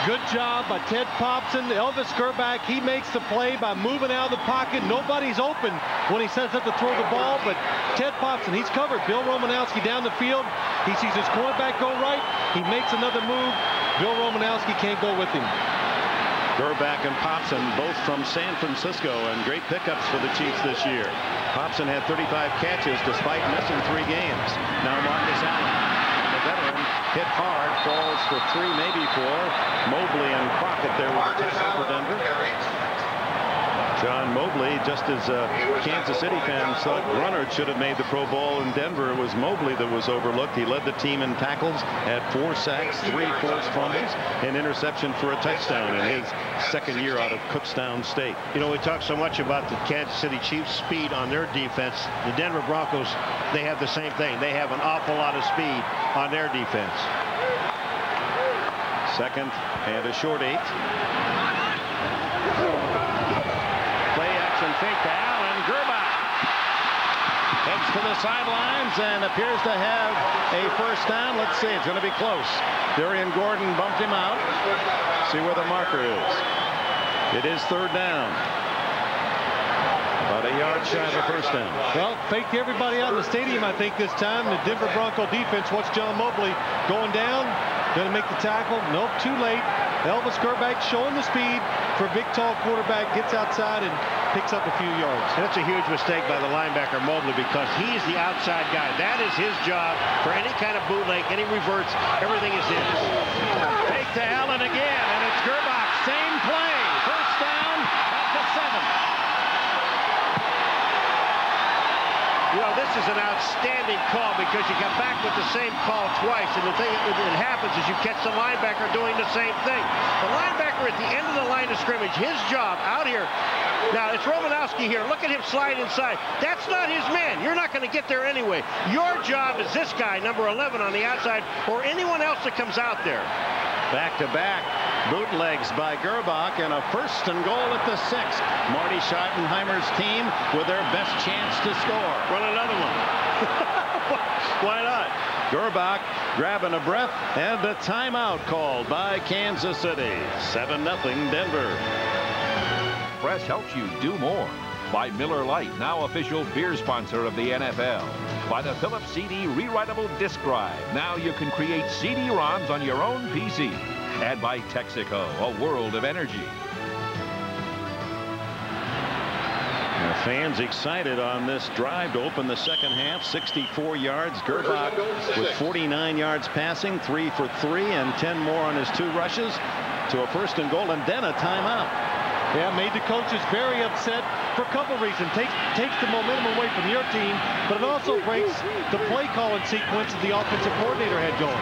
Good job by Ted Popson. Elvis Grbac, he makes the play by moving out of the pocket. Nobody's open when he sets up to throw the ball, but Ted Popson, he's covered. Bill Romanowski down the field. He sees his quarterback go right. He makes another move. Bill Romanowski can't go with him. Grbac and Popson, both from San Francisco, and great pickups for the Chiefs this year. Popson had 35 catches despite missing 3 games. Now Marcus Allen, the veteran, hit hard, falls for 3, maybe 4. Mobley and Crockett there with a tackle for Denver. John Mobley, just as Kansas City fans thought Grunnard should have made the Pro Bowl in Denver, it was Mobley that was overlooked. He led the team in tackles, had 4 sacks, 3 forced fumbles, an interception for a touchdown in his second year out of Kutztown State. You know, we talk so much about the Kansas City Chiefs' speed on their defense. The Denver Broncos, they have the same thing. They have an awful lot of speed on their defense. Second and a short 8. Fake to Allen. Grbac heads to the sidelines and appears to have a first down. Let's see, it's going to be close. Darian Gordon bumped him out. See where the marker is. It is 3rd down. About a yard shy of a first down. Well, faked everybody out in the stadium, I think, this time. The Denver Bronco defense, watch John Mobley going down. Going to make the tackle. Nope, too late. Elvis Grbac showing the speed for a big, tall quarterback. Gets outside and picks up a few yards. That's a huge mistake by the linebacker Mobley because he's the outside guy. That is his job for any kind of bootleg, any reverts. Everything is his. Fake to Allen again, and it's Grbac. Same play. First down at the 7. You know, this is an outstanding call because you come back with the same call twice, and the thing that happens is you catch the linebacker doing the same thing. The linebacker at the end of the line of scrimmage, his job out here. Now, it's Romanowski here. Look at him slide inside. That's not his man. You're not going to get there anyway. Your job is this guy, number 11 on the outside, or anyone else that comes out there. Back-to-back bootlegs by Grbac, and a 1st and goal at the 6. Marty Schottenheimer's team with their best chance to score. Run another one. Why not? Grbac grabbing a breath, and the timeout called by Kansas City. 7-0 Denver. Press helps you do more. By Miller Lite, now official beer sponsor of the NFL. By the Philips CD rewritable disc drive. Now you can create CD-ROMs on your own PC. And by Texaco, a world of energy. The fans excited on this drive to open the second half. 64 yards. Grbac with 49 yards passing, 3 for 3, and 10 more on his 2 rushes to a 1st and goal, and then a timeout. Yeah, made the coaches very upset for a couple reasons. Takes the momentum away from your team, but it also breaks the play calling sequence that the offensive coordinator had going.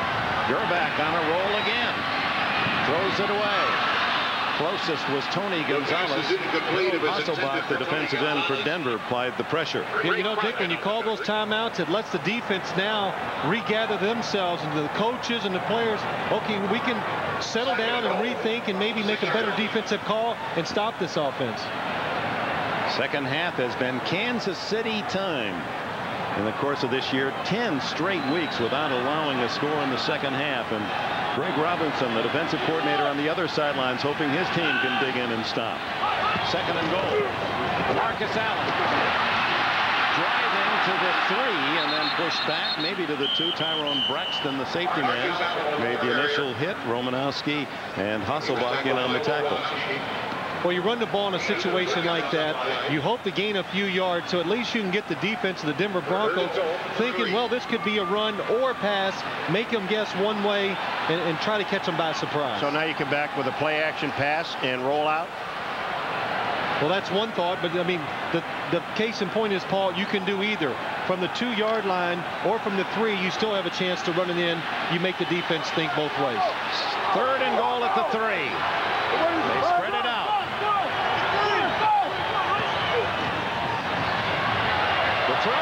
Grbac on a roll again. Throws it away. Closest was Tony Gonzalez. Hasselbach, the defensive end for Denver, applied the pressure. Yeah, you know, Dick, when you call those timeouts, it lets the defense now regather themselves, and the coaches and the players, okay, we can settle down and rethink and maybe make a better defensive call and stop this offense. Second half has been Kansas City time. In the course of this year, 10 straight weeks without allowing a score in the second half. And Greg Robinson, the defensive coordinator on the other sidelines, hoping his team can dig in and stop. 2nd and goal. Marcus Allen driving to the 3 and then pushed back, maybe to the 2. Tyrone Braxton, the safety man, made the initial hit. Romanowski and Hasselbach in on the tackle. Well, you run the ball in a situation like that, you hope to gain a few yards, so at least you can get the defense of the Denver Broncos thinking, well, this could be a run or a pass, make them guess one way, and try to catch them by surprise. So now you come back with a play-action pass and roll out? Well, that's one thought, but, I mean, the case in point is, Paul, you can do either. From the 2-yard line or from the 3, you still have a chance to run it in. You make the defense think both ways. 3rd and goal at the 3. They spread it out. The throw.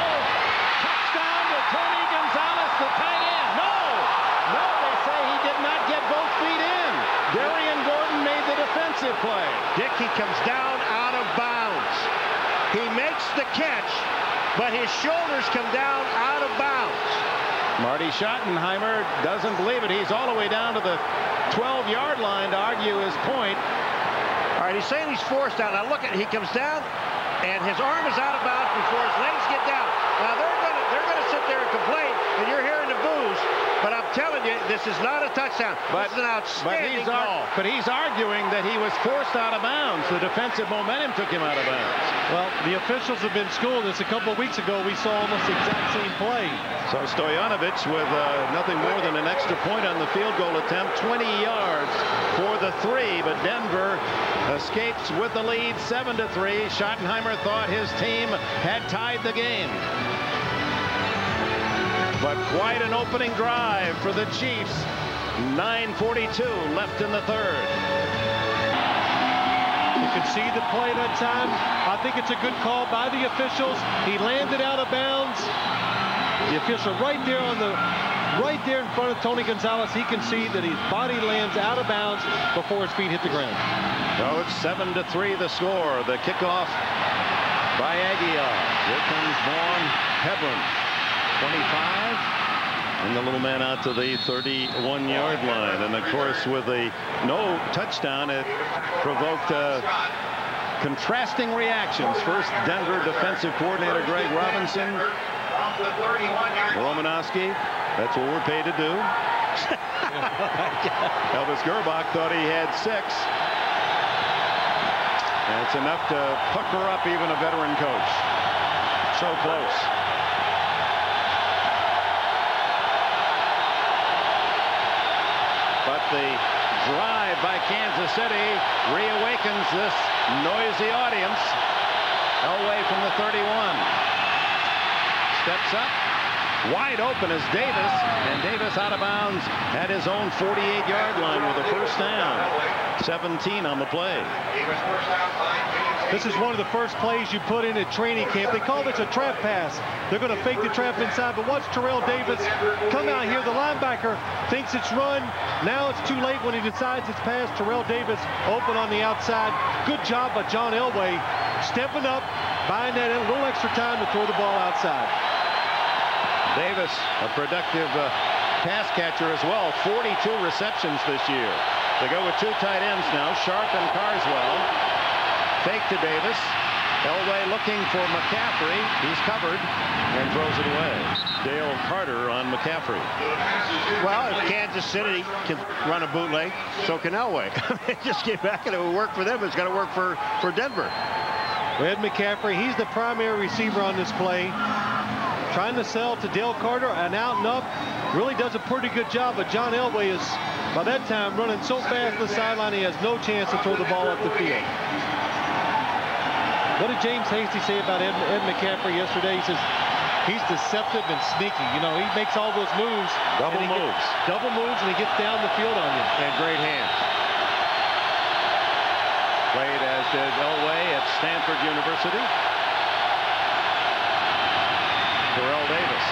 Touchdown to Tony Gonzalez, the tight end. No, they say he did not get both feet in. Darian Gordon made the defensive play. Dick, he comes down out of bounds. He makes the catch, but his shoulders come down out of bounds. Marty Schottenheimer doesn't believe it. He's all the way down to the 12-yard line to argue his point. All right, he's saying he's forced out. Now look at, he comes down, and his arm is out of bounds before his legs get down. Now they're gonna sit there and complain, and you're hearing the boos. But I'm telling you, this is not a touchdown. This is an outstanding call. But he's arguing that he was forced out of bounds. The defensive momentum took him out of bounds. Well, the officials have been schooled. This a couple of weeks ago. We saw almost the exact same play. So Stoyanovich with nothing more than an extra point on the field goal attempt. 20 yards for the 3, but Denver escapes with the lead 7-3. Schottenheimer thought his team had tied the game. But quite an opening drive for the Chiefs. 9:42 left in the third. You can see the play that time. I think it's a good call by the officials. He landed out of bounds. The official right there in front of Tony Gonzalez. He can see that his body lands out of bounds before his feet hit the ground. So it's 7-3 the score. The kickoff by Aguilar. Here comes Vaughn Hebron. 25, and the little man out to the 31-yard line. And of course, with a no touchdown, it provoked contrasting reactions. First, Denver defensive coordinator Greg Robinson. Romanowski, that's what we're paid to do. Elvis Grbac thought he had 6. That's enough to pucker up even a veteran coach. So close. But the drive by Kansas City reawakens this noisy audience. Elway from the 31. Steps up. Wide open is Davis. And Davis out of bounds at his own 48-yard line with a first down. 17 on the play. This is one of the first plays you put in at training camp. They call this a trap pass. They're going to fake the trap inside, but watch Terrell Davis come out here. The linebacker thinks it's run. Now it's too late when he decides it's pass. Terrell Davis open on the outside. Good job by John Elway stepping up, buying that a little extra time to throw the ball outside. Davis, a productive pass catcher as well. 42 receptions this year. They go with 2 tight ends now, Sharp and Carswell. Fake to Davis. Elway looking for McCaffrey. He's covered and throws it away. Dale Carter on McCaffrey. Well, if Kansas City can run a bootleg, so can Elway. Just get back and it will work for them. It's got to work for Denver. Ed McCaffrey, he's the primary receiver on this play. Trying to sell to Dale Carter, and out and up. Really does a pretty good job, but John Elway is, by that time, running so fast to the sideline he has no chance to throw the ball up the field. What did James Hasty say about Ed McCaffrey yesterday? He says he's deceptive and sneaky. You know, he makes all those moves. Double moves, and he gets down the field on you. And great hands. Played as did Elway at Stanford University. Terrell Davis.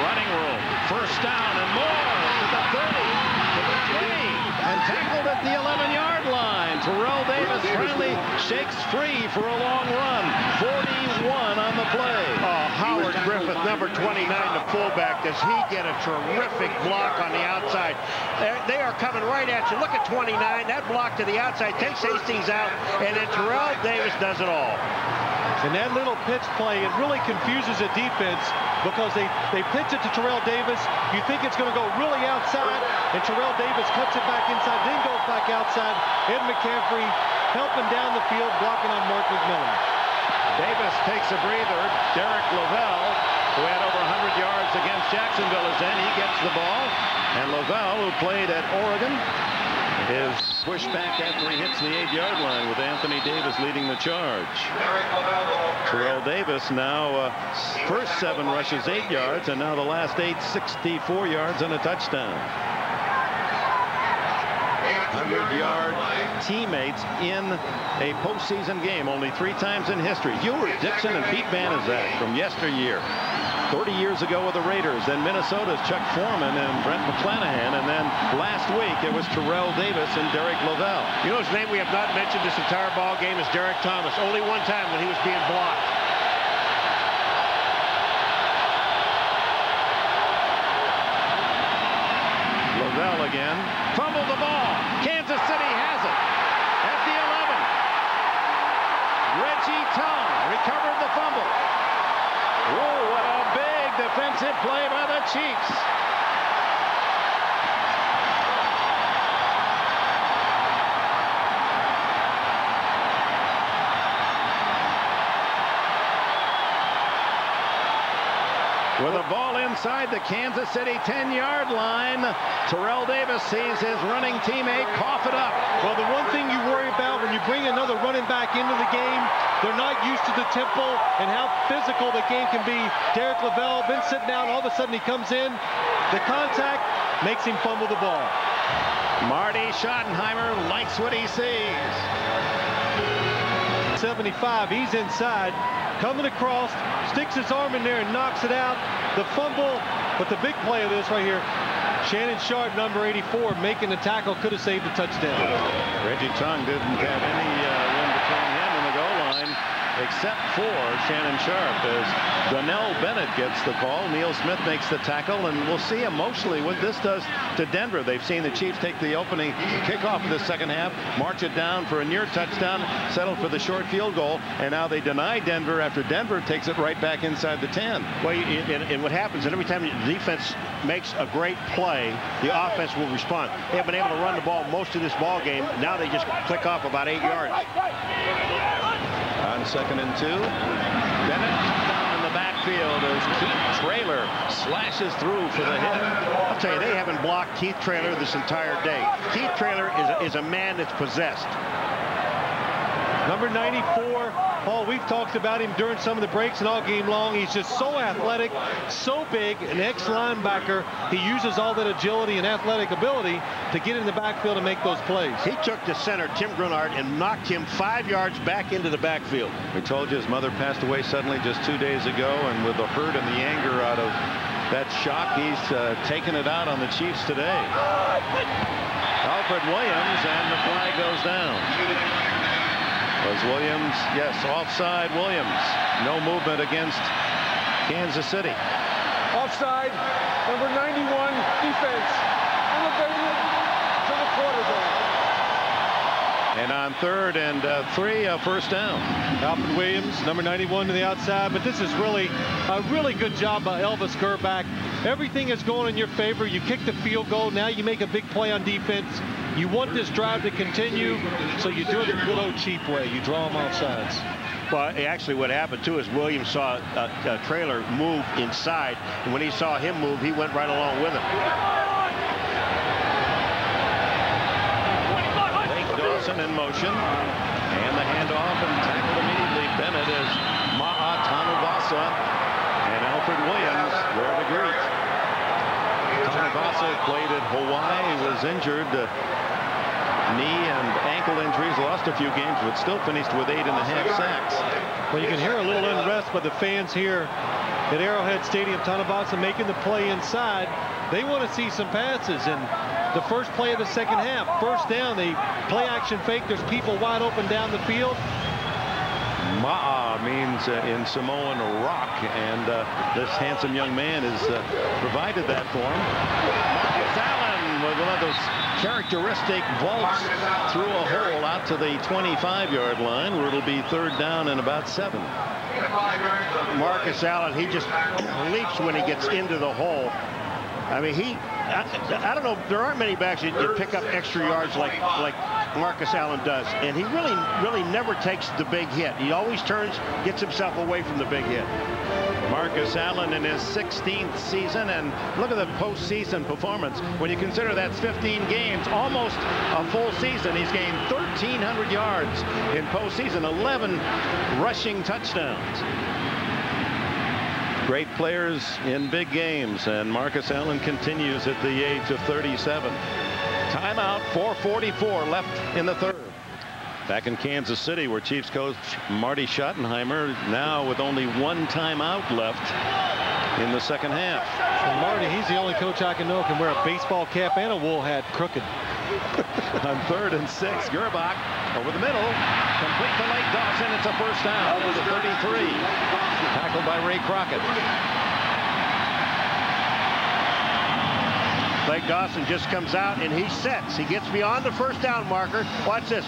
Running room. First down and more to the 30, to the 20, and tackled at the 11-yard line. Terrell Davis finally shakes free for a long run. 41 on the play. Oh, Howard Griffith, number 29, the fullback. Does he get a terrific block on the outside? They are coming right at you. Look at 29. That block to the outside takes Hastings out, and then Terrell Davis does it all. And that little pitch play, it really confuses the defense because they pitch it to Terrell Davis. You think it's going to go really outside, and Terrell Davis cuts it back inside, then goes back outside. Ed McCaffrey helping down the field, blocking on Mark McMillan. Davis takes a breather. Derek Lavelle, who had over 100 yards against Jacksonville, is in. He gets the ball. And Lavelle, who played at Oregon, is pushed back after he hits the 8-yard line with Anthony Davis leading the charge. Terrell Davis now first 7 rushes 8 yards, and now the last 8 64 yards and a touchdown. 100-yard teammates in a postseason game only 3 times in history. Ewart Dixon and Pete Banaszak from yesteryear. 30 years ago with the Raiders, then Minnesota's Chuck Foreman and Brent McClanahan, and then last week it was Terrell Davis and Derek Lavelle. You know his name we have not mentioned this entire ball game is Derek Thomas. Only one time when he was being blocked. With a ball inside the Kansas City 10-yard line, Terrell Davis sees his running teammate cough it up. Well, the one thing you worry about when you bring another running back into the game, they're not used to the tempo and how physical the game can be. Derek Lavelle been sitting down, all of a sudden he comes in. The contact makes him fumble the ball. Marty Schottenheimer likes what he sees. 75, he's inside, coming across, sticks his arm in there and knocks it out. The fumble, but the big play of this right here, Shannon Sharp, number 84, making the tackle, could have saved the touchdown. Reggie Chung didn't have any room between him and the goal line, except for Shannon Sharp, as Donnell Bennett gets the call. Neil Smith makes the tackle, and we'll see emotionally what this does to Denver. They've seen the Chiefs take the opening kickoff of the second half, march it down for a near touchdown, settle for the short field goal, and now they deny Denver after Denver takes it right back inside the 10. Well, and what happens is every time the defense makes a great play, the offense will respond. They have been able to run the ball most of this ball game. Now they just click off about 8 yards. On 2nd and 2, Bennett down in the backfield as Keith Traylor slashes through for the hit. I'll tell you, they haven't blocked Keith Traylor this entire day. Keith Traylor is a man that's possessed. Number 94, Paul, we've talked about him during some of the breaks and all game long. He's just so athletic, so big, an ex-linebacker. He uses all that agility and athletic ability to get in the backfield and make those plays. He took the center, Tim Grunard, and knocked him 5 yards back into the backfield. We told you his mother passed away suddenly just 2 days ago, and with the hurt and the anger out of that shock, he's taking it out on the Chiefs today. Alfred Williams, and the flag goes down. Was Williams? Yes, offside Williams. No movement against Kansas City. Offside, number 91, defense. Elevated to the quarterback. And on 3rd and 3, a first down. Alfred Williams, number 91 to the outside, but this is really a really good job by Elvis Grbac. Everything is going in your favor. You kick the field goal. Now you make a big play on defense. You want this drive to continue, so you do it the good old cheap way. You draw them off sides. Well, actually what happened too is Williams saw Traylor move inside, and when he saw him move, he went right along with him. Blake Dawson in motion, and the handoff, and tackled immediately. Bennett is Ma'a Tanuvasa, and Alfred Williams there to greet. Tanuvasa played at Hawaii, was injured. Knee and ankle injuries, lost a few games, but still finished with 8.5 sacks. Well, you can hear a little unrest by the fans here at Arrowhead Stadium. Tanuvasa making the play inside. They want to see some passes, and the first play of the second half, first down, they play action fake. There's people wide open down the field. Ma'a means in Samoan rock, and this handsome young man has provided that for him. Marcus Allen with one of those characteristic vaults through a hole out to the 25-yard line, where it'll be 3rd down and about 7. Marcus Allen, he just leaps when he gets into the hole. I mean, I don't know, there aren't many backs that pick up extra yards like Marcus Allen does, and he really never takes the big hit. He always turns, gets himself away from the big hit. Marcus Allen in his 16th season, and look at the postseason performance. When you consider that's 15 games, almost a full season, he's gained 1,300 yards in postseason, 11 rushing touchdowns. Great players in big games, and Marcus Allen continues at the age of 37. Timeout, 4:44 left in the 3rd. Back in Kansas City, where Chiefs coach Marty Schottenheimer now with only 1 timeout left in the second half. And Marty, he's the only coach I can know can wear a baseball cap and a wool hat crooked. On 3rd and 6, Grbac over the middle, complete to Blake Dawson. It's a first down to the 33. Tackled by Ray Crockett. Blake Dawson just comes out and he sets. He gets beyond the first down marker. Watch this.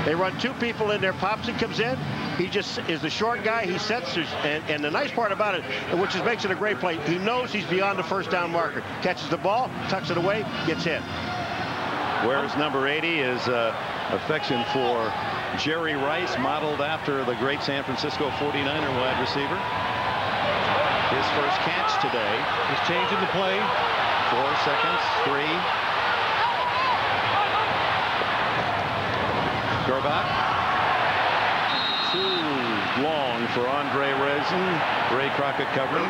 They run 2 people in there. Popson comes in. He just is the short guy. He sets, and the nice part about it, which makes it a great play, he knows he's beyond the first down marker. Catches the ball, tucks it away, gets hit. Whereas number 80 is affection for Jerry Rice, modeled after the great San Francisco 49er wide receiver. His His first catch today. He's changing the play. 4 seconds. 3. Grbac. Too long for Andre Rison. Ray Crockett covering.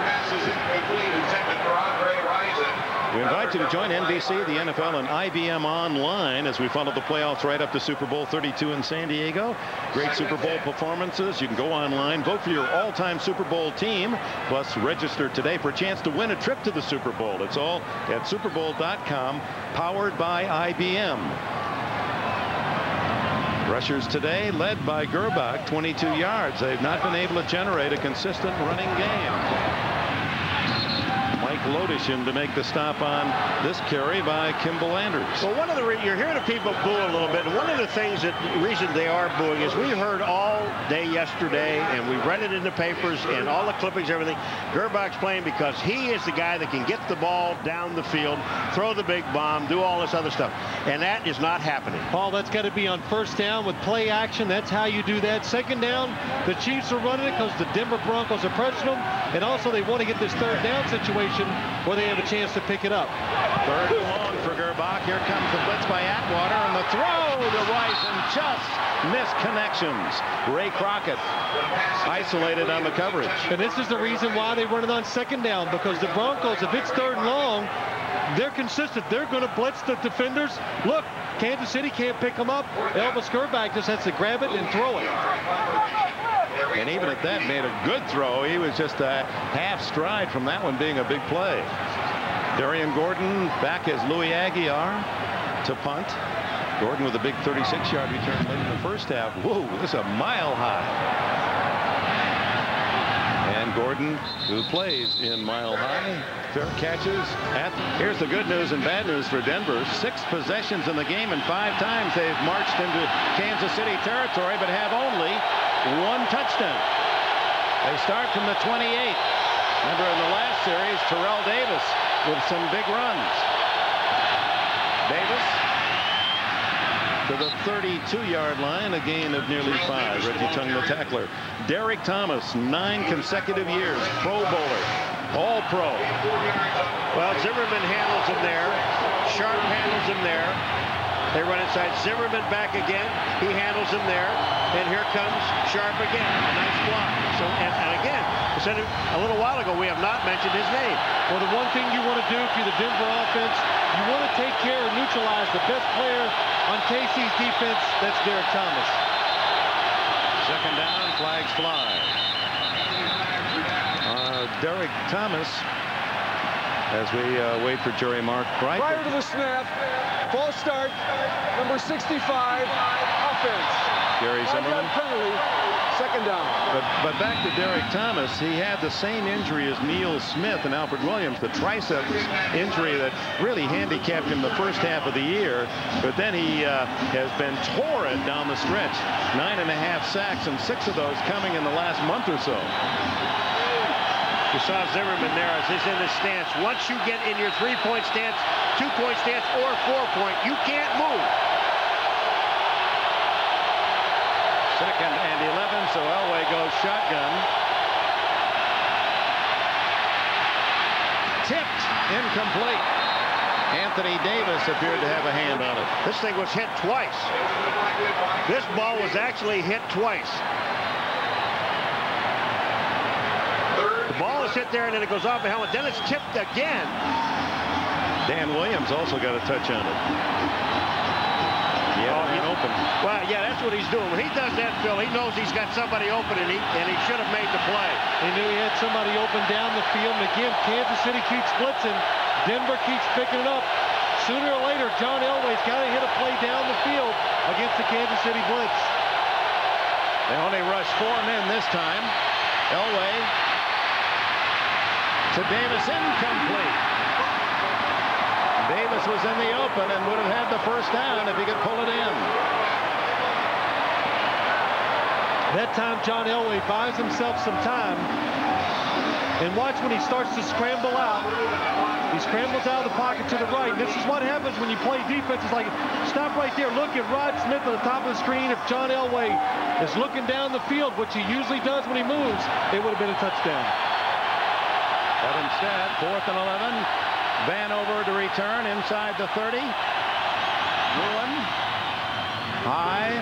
We invite you to join NBC, the NFL, and IBM Online as we follow the playoffs right up to Super Bowl 32 in San Diego. Great Super Bowl performances. You can go online, vote for your all-time Super Bowl team, plus register today for a chance to win a trip to the Super Bowl. It's all at superbowl.com, powered by IBM. Rushers today led by Grbac, 22 yards. They've not been able to generate a consistent running game. Mike Lodishin to make the stop on this carry by Kimball Anders. Well, one of the you're hearing the people boo a little bit. And one of the things that reason they are booing is we heard all day yesterday, and we read it in the papers and all the clippings, everything. Gerbac's playing because he is the guy that can get the ball down the field, throw the big bomb, do all this other stuff, and that is not happening. Paul, that's got to be on first down with play action. That's how you do that. Second down, the Chiefs are running it because the Denver Broncos are pressing them, and also they want to get this third down situation where they have a chance to pick it up. Third and long for Grbac. Here comes the blitz by Atwater, and the throw to Rice, and just missed connections. Ray Crockett isolated on the coverage. And this is the reason why they run it on second down, because the Broncos, if it's third and long, they're consistent. They're going to blitz the defenders. Look, Kansas City can't pick them up. Elvis Grbac just has to grab it and throw it. And even at that, made a good throw. He was just a half stride from that one being a big play. Darian Gordon back as Louis Aguiar to punt. Gordon with a big 36-yard return late in the first half. Whoa, this is a mile high. And Gordon, who plays in Mile High, fair catches. Here's the good news and bad news for Denver. 6 possessions in the game, and 5 times they've marched into Kansas City territory, but have only 1 touchdown. They start from the 28. Remember in the last series, Terrell Davis with some big runs. Davis to the 32-yard line, a gain of nearly 5. Reggie Tung, the tackler. Derek Thomas, 9 consecutive years, Pro Bowler, All-Pro. Well, Zimmerman handles him there. Sharp handles him there. They run inside. Zimmerman back again. He handles him there. And here comes Sharp again. A nice block. So, and again, I said it a little while ago, we have not mentioned his name. Well, the one thing you want to do if you're the Denver offense, you want to take care and neutralize the best player on KC's defense. That's Derek Thomas. Second down, flags fly. Derek Thomas, as we wait for Jerry Mark. Prior to the snap, false start, number 65, offense. Gary Zimmerman. Penalty, second down. But back to Derek Thomas, he had the same injury as Neil Smith and Alfred Williams, the triceps injury that really handicapped him the first half of the year. But then he has been torrid down the stretch. 9.5 sacks, and 6 of those coming in the last month or so. You saw Zimmerman there as he's in his stance. Once you get in your 3-point stance, 2-point stance, or 4-point, you can't move. Second and 11, so Elway goes shotgun. Tipped, incomplete. Anthony Davis appeared to have a hand on it. This thing was hit twice. This ball was actually hit twice. The ball is hit there, and then it goes off the helmet. Then it's tipped again. Dan Williams also got a touch on it. Yeah, open. Well, yeah, that's what he's doing. When he does that, Phil, he knows he's got somebody open, and he should have made the play. He knew he had somebody open down the field, and again, Kansas City keeps blitzing. Denver keeps picking it up. Sooner or later, John Elway's got to hit a play down the field against the Kansas City blitz. They only rushed 4 men this time. Elway to Davis, incomplete. Davis was in the open and would have had the first down if he could pull it in. That time, John Elway buys himself some time. And watch when he starts to scramble out. He scrambles out of the pocket to the right. This is what happens when you play defense. It's like, stop right there. Look at Rod Smith at the top of the screen. If John Elway is looking down the field, which he usually does when he moves, it would have been a touchdown. But instead, 4th and 11. Vanover to return inside the 30. Ruin. High.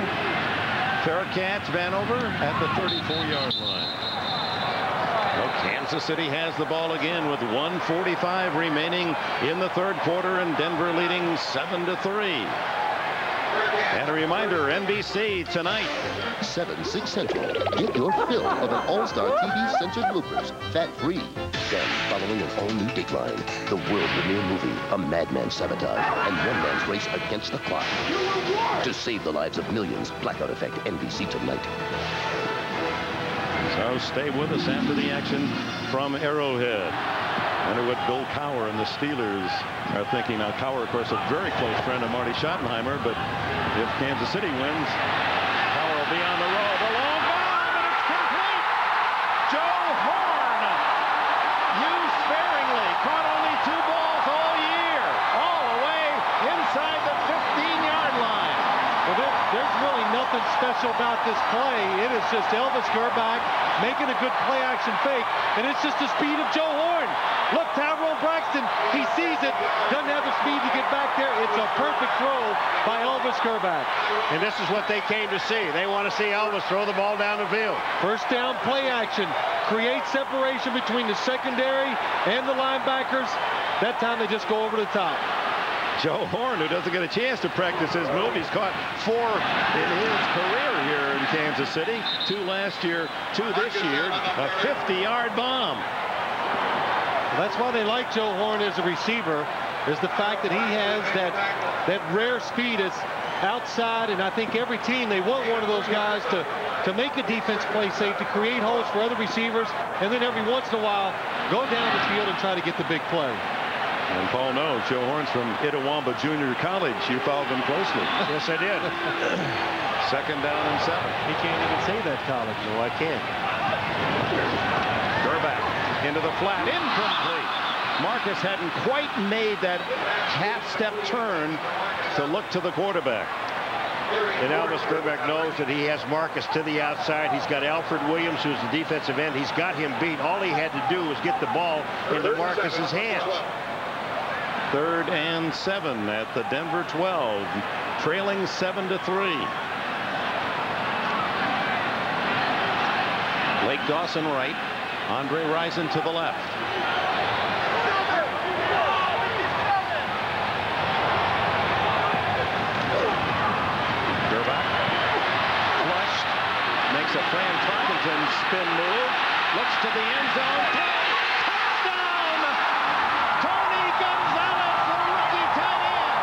Fair catch. Vanover at the 34-yard line. Well, Kansas City has the ball again with 1:45 remaining in the third quarter, and Denver leading 7-3. And a reminder, NBC tonight. 7, 6 Central. Get your fill of an all-star TV censored bloopers, fat-free. Then, following an all-new Dateline, the world premiere movie, a madman's sabotage and one man's race against the clock. To save the lives of millions, Blackout Effect, NBC tonight. So stay with us after the action from Arrowhead. Wonder what Bill Cowher and the Steelers are thinking. Now, Cowher, of course, a very close friend of Marty Schottenheimer, but if Kansas City wins, Cowher will be on the road. The long bomb, and it's complete. Joe Horn, used sparingly, caught only 2 balls all year, all the way inside the 15-yard line. Well, there's really nothing special about this play. It is just Elvis Grbac making a good play-action fake, and it's just the speed of Joe Horn. Look, Terrell Braxton, he sees it, doesn't have the speed to get back there. It's a perfect throw by Elvis Grbac. And this is what they came to see. They want to see Elvis throw the ball down the field. First down play action. Create separation between the secondary and the linebackers. That time they just go over the top. Joe Horn, who doesn't get a chance to practice his move. He's caught 4 in his career here in Kansas City. 2 last year, 2 this year. A 50-yard bomb. That's why they like Joe Horn as a receiver, is the fact that he has that rare speed is outside, and I think every team, they want one of those guys to make a defense play safe, to create holes for other receivers, and then every once in a while go down the field and try to get the big play. And Paul knows Joe Horn's from Itawamba Junior College. You followed him closely. Yes, I did. 2nd down and 7. He can't even say that college. No, I can't. Grbac into the flat, incomplete. Marcus hadn't quite made that half-step turn to look to the quarterback. And Elvis Grbac knows that he has Marcus to the outside. He's got Alfred Williams, who's the defensive end. He's got him beat. All he had to do was get the ball into Marcus's hands. 3rd and 7 at the Denver 12, trailing 7-3. Blake Dawson right, Andre Rison to the left. Grbac flushed, makes a Fran Tarkenton spin move, looks to the end zone. Touchdown! Tony Gonzalez, the rookie tight end.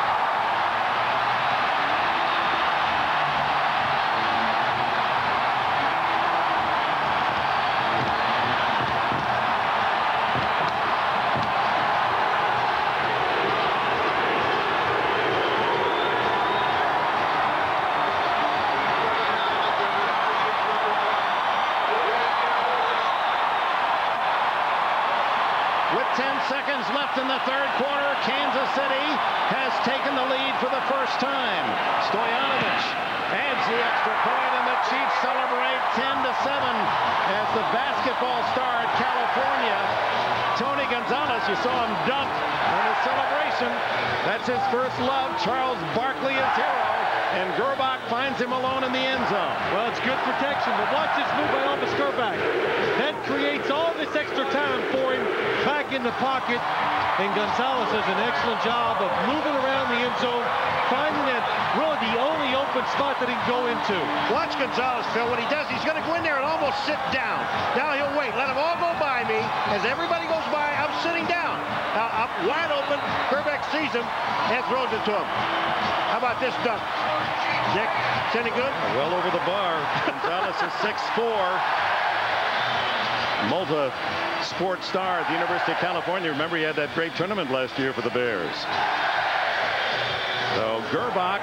With 10 seconds left in the third quarter, Kansas City has taken the lead for the first time. Stoyanovich adds the extra point, and the Chiefs celebrate 10-7 as the basketball star at California, Tony Gonzalez, you saw him dunk on his celebration. That's his first love. Charles Barkley is hero, and Grbac finds him alone in the end zone. Well, it's good protection, but watch this move by Elvis Grbac. That creates all this extra time for him back in the pocket, and Gonzalez does an excellent job of moving around the end zone, finding that really the only open spot that he can go into. Watch Gonzalez, Phil. What he does, he's going to go in there and almost sit down. Now he'll wait. Let them all go by me. As everybody goes by, I'm sitting down. Now, up wide open. Grbac sees him and throws it to him. How about this dunk? Nick, is any good? Well over the bar. Gonzalez is 6'4". Multi-sport star at the University of California. Remember, he had that great tournament last year for the Bears. So Grbac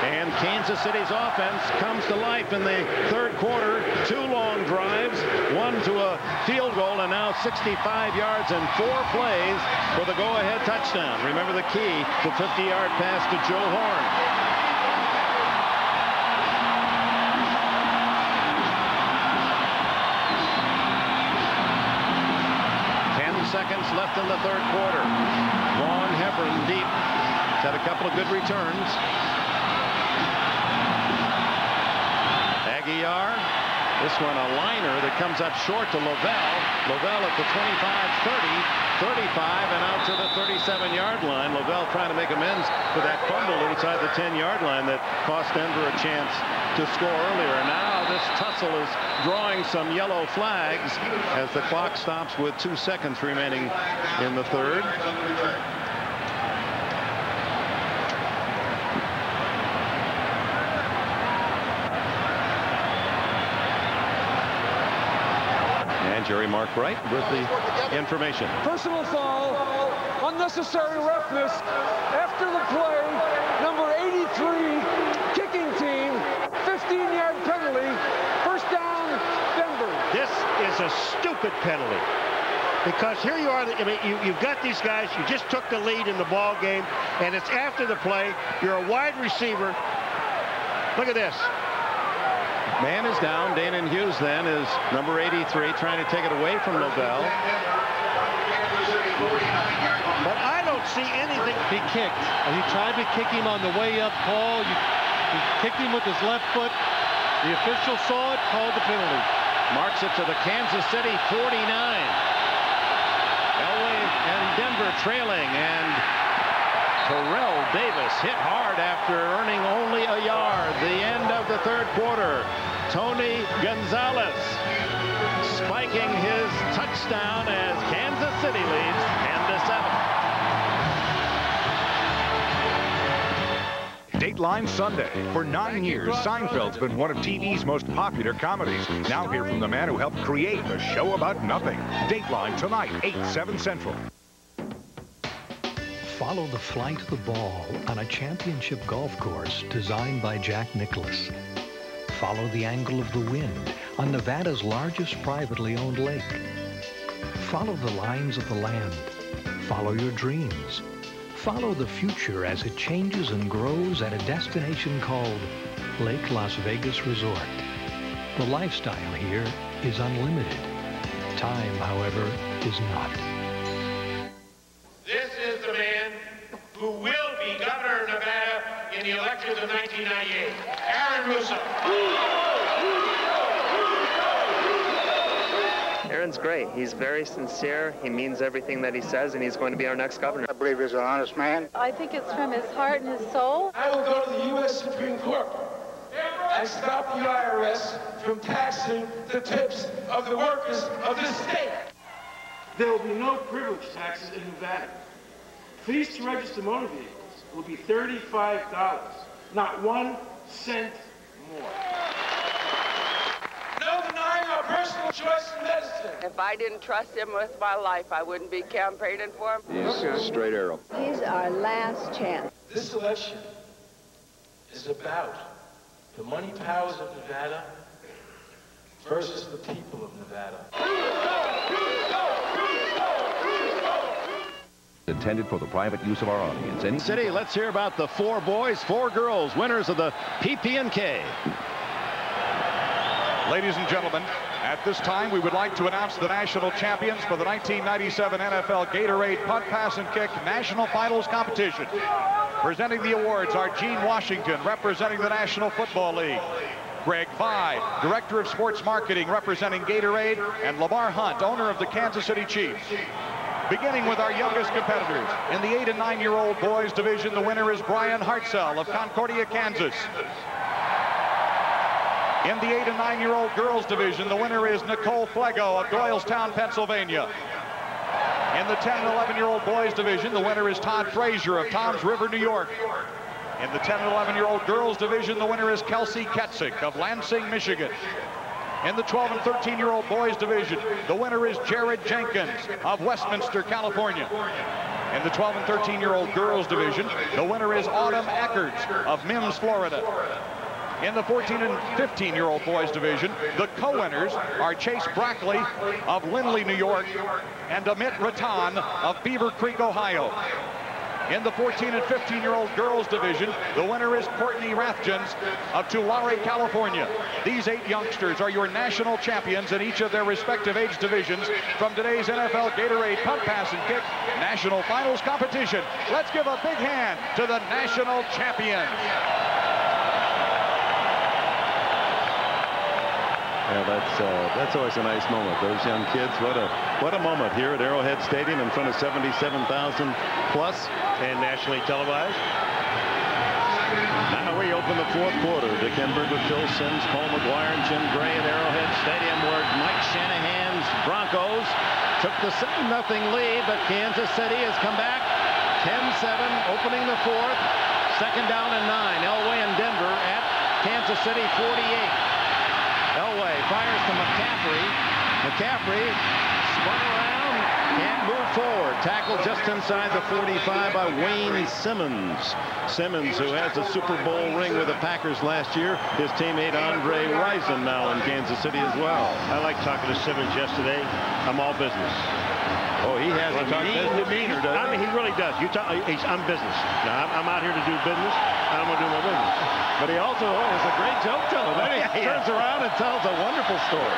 and Kansas City's offense comes to life in the third quarter. 2 long drives, 1 to a field goal, and now 65 yards and 4 plays for the go-ahead touchdown. Remember the key, the 50-yard pass to Joe Horn. 10 seconds in the third quarter. Vaughn Hebron deep. He's had a couple of good returns. Aguiar. This one a liner that comes up short to Lavelle. Lavelle at the 25, 30, 35, and out to the 37-yard line. Lavelle trying to make amends for that fumble inside the 10-yard line that cost Denver a chance to score earlier. Now this tussle is drawing some yellow flags as the clock stops with 2 seconds remaining in the third. Jerry Mark Wright with the information. Personal foul, unnecessary roughness. After the play, number 83, kicking team, 15-yard penalty. First down, Denver. This is a stupid penalty. Because here you are, I mean, you've got these guys, you just took the lead in the ball game, and it's after the play. You're a wide receiver. Look at this. Man is down. Danon Hughes then is number 83 trying to take it away from Lavelle. But I don't see anything. He kicked. He tried to kick him on the way up, Paul. He kicked him with his left foot. The official saw it, called the penalty. Marks it to the Kansas City 49. Elway and Denver trailing, and Terrell Davis hit hard after earning only a yard. The end of the third quarter. Tony Gonzalez spiking his touchdown as Kansas City leads 10-7. Dateline Sunday. For 9 years, Seinfeld's been one of TV's most popular comedies. Now hear from the man who helped create a show about nothing. Dateline tonight, 8, 7 Central. Follow the flight of the ball on a championship golf course designed by Jack Nicklaus. Follow the angle of the wind on Nevada's largest privately owned lake. Follow the lines of the land. Follow your dreams. Follow the future as it changes and grows at a destination called Lake Las Vegas Resort. The lifestyle here is unlimited. Time, however, is not. This is the man who will be governor of Nevada in the elections of 1998, Aaron Russo. Aaron's great. He's very sincere. He means everything that he says, and he's going to be our next governor. I believe he's an honest man. I think it's from his heart and his soul. I will go to the U.S. Supreme Court and stop the IRS from taxing the tips of the workers of this state. There will be no privilege taxes in Nevada. Fees to register motor vehicles will be $35, not 1 cent more. No denying our personal choice in medicine. If I didn't trust him with my life, I wouldn't be campaigning for him. He's a straight arrow. He's our last chance. This election is about the money powers of Nevada versus the people of Nevada. Intended for the private use of our audience. City, let's hear about the 4 boys, 4 girls, winners of the PP&K. Ladies and gentlemen, at this time we would like to announce the national champions for the 1997 NFL Gatorade Punt, Pass, and Kick National Finals Competition. Presenting the awards are Gene Washington, representing the National Football League. Greg Vide, Director of Sports Marketing, representing Gatorade, and Lamar Hunt, owner of the Kansas City Chiefs. Beginning with our youngest competitors. In the 8 and 9-year-old boys division, the winner is Brian Hartzell of Concordia, Kansas. In the 8 and 9-year-old girls division, the winner is Nicole Flego of Doylestown, Pennsylvania. In the 10 and 11-year-old boys division, the winner is Todd Frazier of Toms River, New York. In the 10 and 11-year-old girls division, the winner is Kelsey Ketzik of Lansing, Michigan. In the 12 and 13-year-old boys division, the winner is Jared Jenkins of Westminster, California. In the 12 and 13-year-old girls division, the winner is Autumn Eckarts of Mims, Florida. In the 14 and 15-year-old boys division, the co-winners are Chase Brackley of Lindley, New York, and Amit Ratan of Beaver Creek, Ohio. In the 14 and 15-year-old girls division, the winner is Courtney Rathjens of Tulare, California. These 8 youngsters are your national champions in each of their respective age divisions from today's NFL Gatorade Pump, Pass, and Kick National Finals competition. Let's give a big hand to the national champions. Yeah, that's always a nice moment. Those young kids, what a moment here at Arrowhead Stadium in front of 77,000 plus and nationally televised. Now we open the 4th quarter. Dick Enberg with Phil Simms, Paul McGuire, and Jim Gray at Arrowhead Stadium, where Mike Shanahan's Broncos took the 7-0 lead, but Kansas City has come back 10-7, opening the 4th. 2nd down and 9. Elway and Denver at Kansas City 48. Elway fires to McCaffrey. McCaffrey spun around, can't move forward. Tackled just inside the 45 by Wayne Simmons. Simmons, who has the Super Bowl ring with the Packers last year. His teammate Andre Rison now in Kansas City as well. I like talking to Simmons yesterday. I'm all business. Oh, he has a mean demeanor, doesn't he? I mean, he really does. I'm business. Now, I'm out here to do business. I'm going to do my business. But he also is a great joke teller. Then he turns around and tells a wonderful story.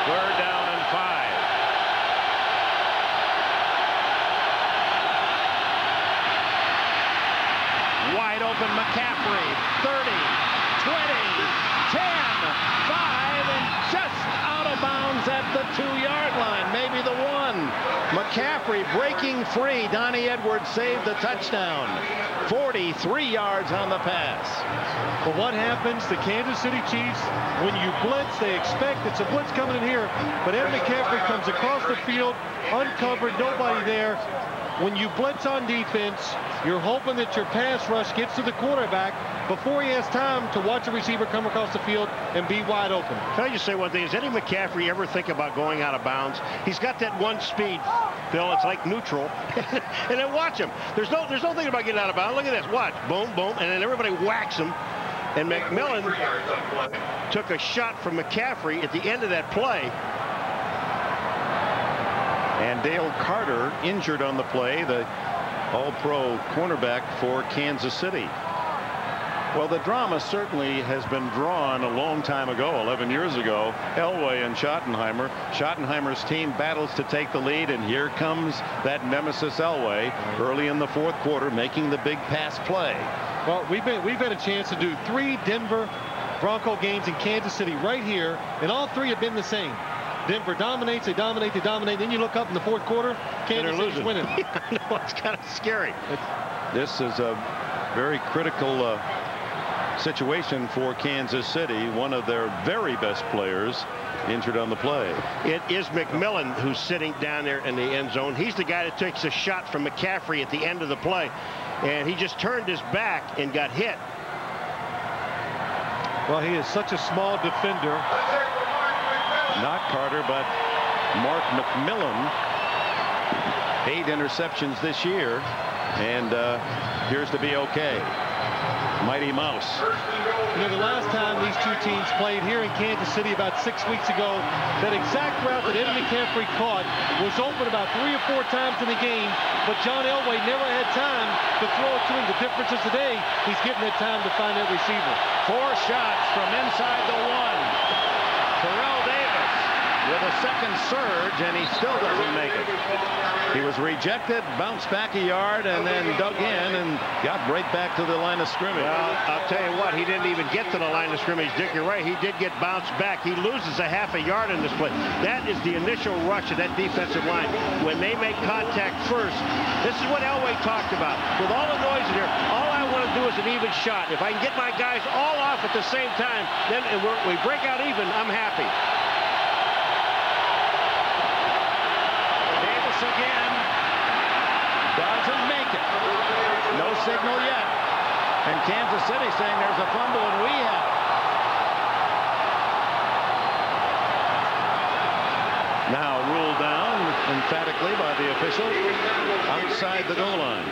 Third down and 5. Wide open McCaffrey. 30, 20, 10, 5, and just out of bounds at the 2-yard line. Maybe the 1. McCaffrey breaking free. Donnie Edwards saved the touchdown. 43 yards on the pass. Well, what happens? The Kansas City Chiefs, when you blitz, they expect it's a blitz coming in here, but Ed McCaffrey comes across the field, uncovered, nobody there. When you blitz on defense, you're hoping that your pass rush gets to the quarterback before he has time to watch a receiver come across the field and be wide open. Can I just say one thing? Does Eddie McCaffrey ever think about going out of bounds? He's got that one speed, Phil. It's like neutral. And then watch him. There's no thing about getting out of bounds. Look at this. Watch. Boom, boom. And then everybody whacks him. And McMillan took a shot from McCaffrey at the end of that play. And Dale Carter injured on the play, the all-pro cornerback for Kansas City. Well, the drama certainly has been drawn a long time ago, 11 years ago. Elway and Schottenheimer. Schottenheimer's team battles to take the lead, and here comes that nemesis Elway early in the 4th quarter, making the big pass play. Well, we've had a chance to do 3 Denver Bronco games in Kansas City right here, and all 3 have been the same. Denver dominates, they dominate, then you look up in the 4th quarter, Kansas City's winning. No, it's kind of scary. This is a very critical situation for Kansas City. One of their very best players injured on the play. It is McMillan who's sitting down there in the end zone. He's the guy that takes a shot from McCaffrey at the end of the play, and he just turned his back and got hit. Well, he is such a small defender. Not Carter, but Mark McMillan. 8 interceptions this year, and appears to be okay. Mighty Mouse. You know, the last time these 2 teams played here in Kansas City about 6 weeks ago, that exact route that Eddie McCaffrey caught was open about 3 or 4 times in the game, but John Elway never had time to throw it to him. The difference is today, he's getting that time to find that receiver. 4 shots from inside the 1. Terrell Davis with a second surge, and he still doesn't make it. He was rejected, bounced back a yard, and then dug in and got right back to the line of scrimmage. Well, I'll tell you what, he didn't even get to the line of scrimmage, Dick. You're right, he did get bounced back. He loses a half a yard in this play. That is the initial rush of that defensive line. When they make contact first, this is what Elway talked about. With all the noise in here, all I want to do is an even shot. If I can get my guys all off at the same time, then we break out even, I'm happy. Davis again. Doesn't make it. No signal yet. And Kansas City saying there's a fumble, and we have it. Now ruled down emphatically by the official outside the goal line.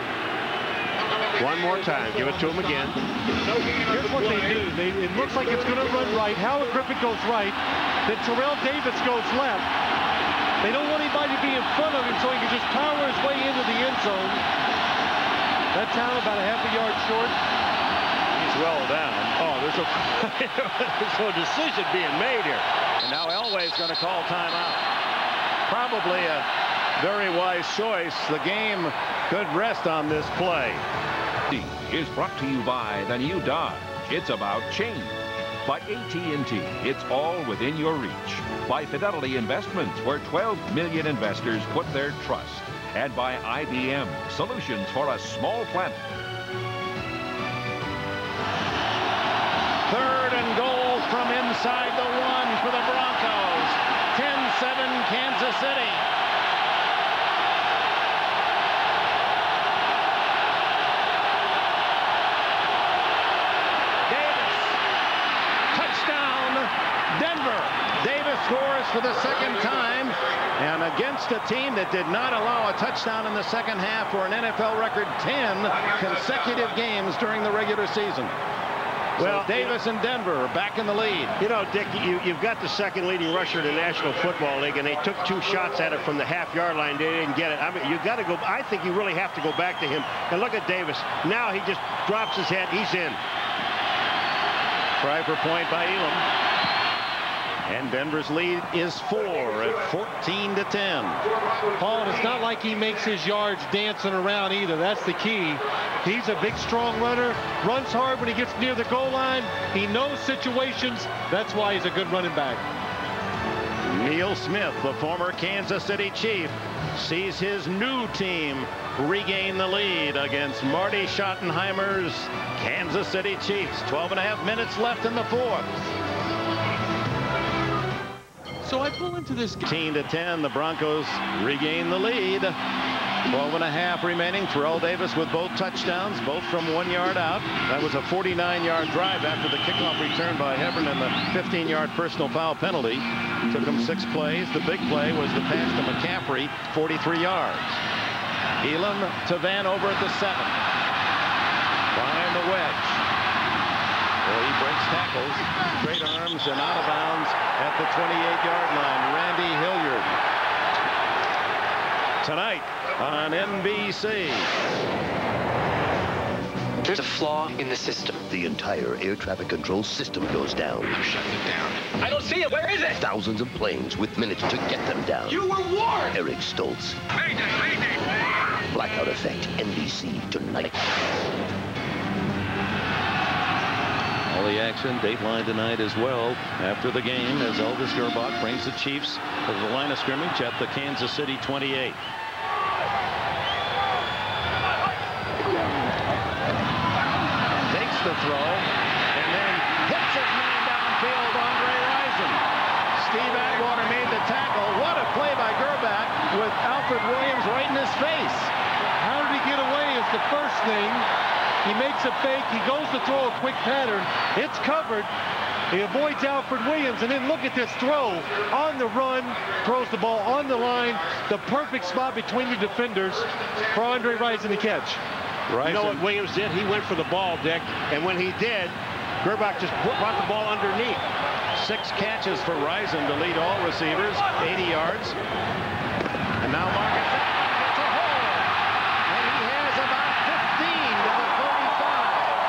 One more time. Give it to him again. Here's what they do. It looks like it's going to run right. Howard Griffin goes right. Then Terrell Davis goes left. They don't want anybody to be in front of him so he can just power his way into the end zone. That time about a half a yard short. He's well down. Oh, there's a decision being made here. And now Elway's going to call timeout. Probably a very wise choice. The game could rest on this play. Is brought to you by the new Dodge. It's about change. By AT&T, it's all within your reach. By Fidelity Investments, where 12 million investors put their trust. And by IBM, solutions for a small planet. 3rd and goal from inside the 1 for the Broncos. 10-7 Kansas City. Davis. Touchdown, Denver. Davis scores for the 2nd time, and against a team that did not allow a touchdown in the 2nd half for an NFL record 10 consecutive games during the regular season. Well, so Davis and Denver are back in the lead. You know, Dick, you've got the 2nd leading rusher in the National Football League, and they took 2 shots at it from the half-yard line. They didn't get it. I mean, you got to go. I think you really have to go back to him. And look at Davis. Now he just drops his head. He's in. Try for point by Elam. And Denver's lead is 4 at 14-10. Paul, and it's not like he makes his yards dancing around either. That's the key. He's a big, strong runner, runs hard when he gets near the goal line. He knows situations. That's why he's a good running back. Neil Smith, the former Kansas City Chief, sees his new team regain the lead against Marty Schottenheimer's Kansas City Chiefs. 12.5 minutes left in the 4th. So I pull into this 15-10, the Broncos regain the lead. 12.5 remaining. Terrell Davis with both touchdowns, both from 1 yard out. That was a 49-yard drive after the kickoff return by Hebron and the 15-yard personal foul penalty. Took him 6 plays. The big play was the pass to McCaffrey, 43 yards. Elam to Van over at the 7. Behind the wedge. Well, he breaks tackles, straight arms, and out of bounds at the 28-yard line. Randy Hilliard. Tonight on NBC. There's a flaw in the system. The entire air traffic control system goes down. I'm shutting it down. I don't see it. Where is it? Thousands of planes with minutes to get them down. You were warned. Eric Stoltz. Mayday, mayday. Blackout Effect, NBC tonight. All the action, Dateline tonight as well. After the game, as Elvis Grbac brings the Chiefs to the line of scrimmage at the Kansas City 28. Takes the throw and then hits his man downfield, Andre Rison. Steve Atwater made the tackle. What a play by Grbac with Alfred Williams right in his face. How did he get away is the first thing. He makes a fake. He goes to throw a quick pattern. It's covered. He avoids Alfred Williams. And then look at this throw. On the run. Throws the ball on the line. The perfect spot between the defenders for Andre Rison to catch. You know what Williams did? He went for the ball, Dick. And when he did, Grbac just brought the ball underneath. 6 catches for Rison to lead all receivers. 80 yards. And now Marcus gets a hole. And he has about 15 to the 35.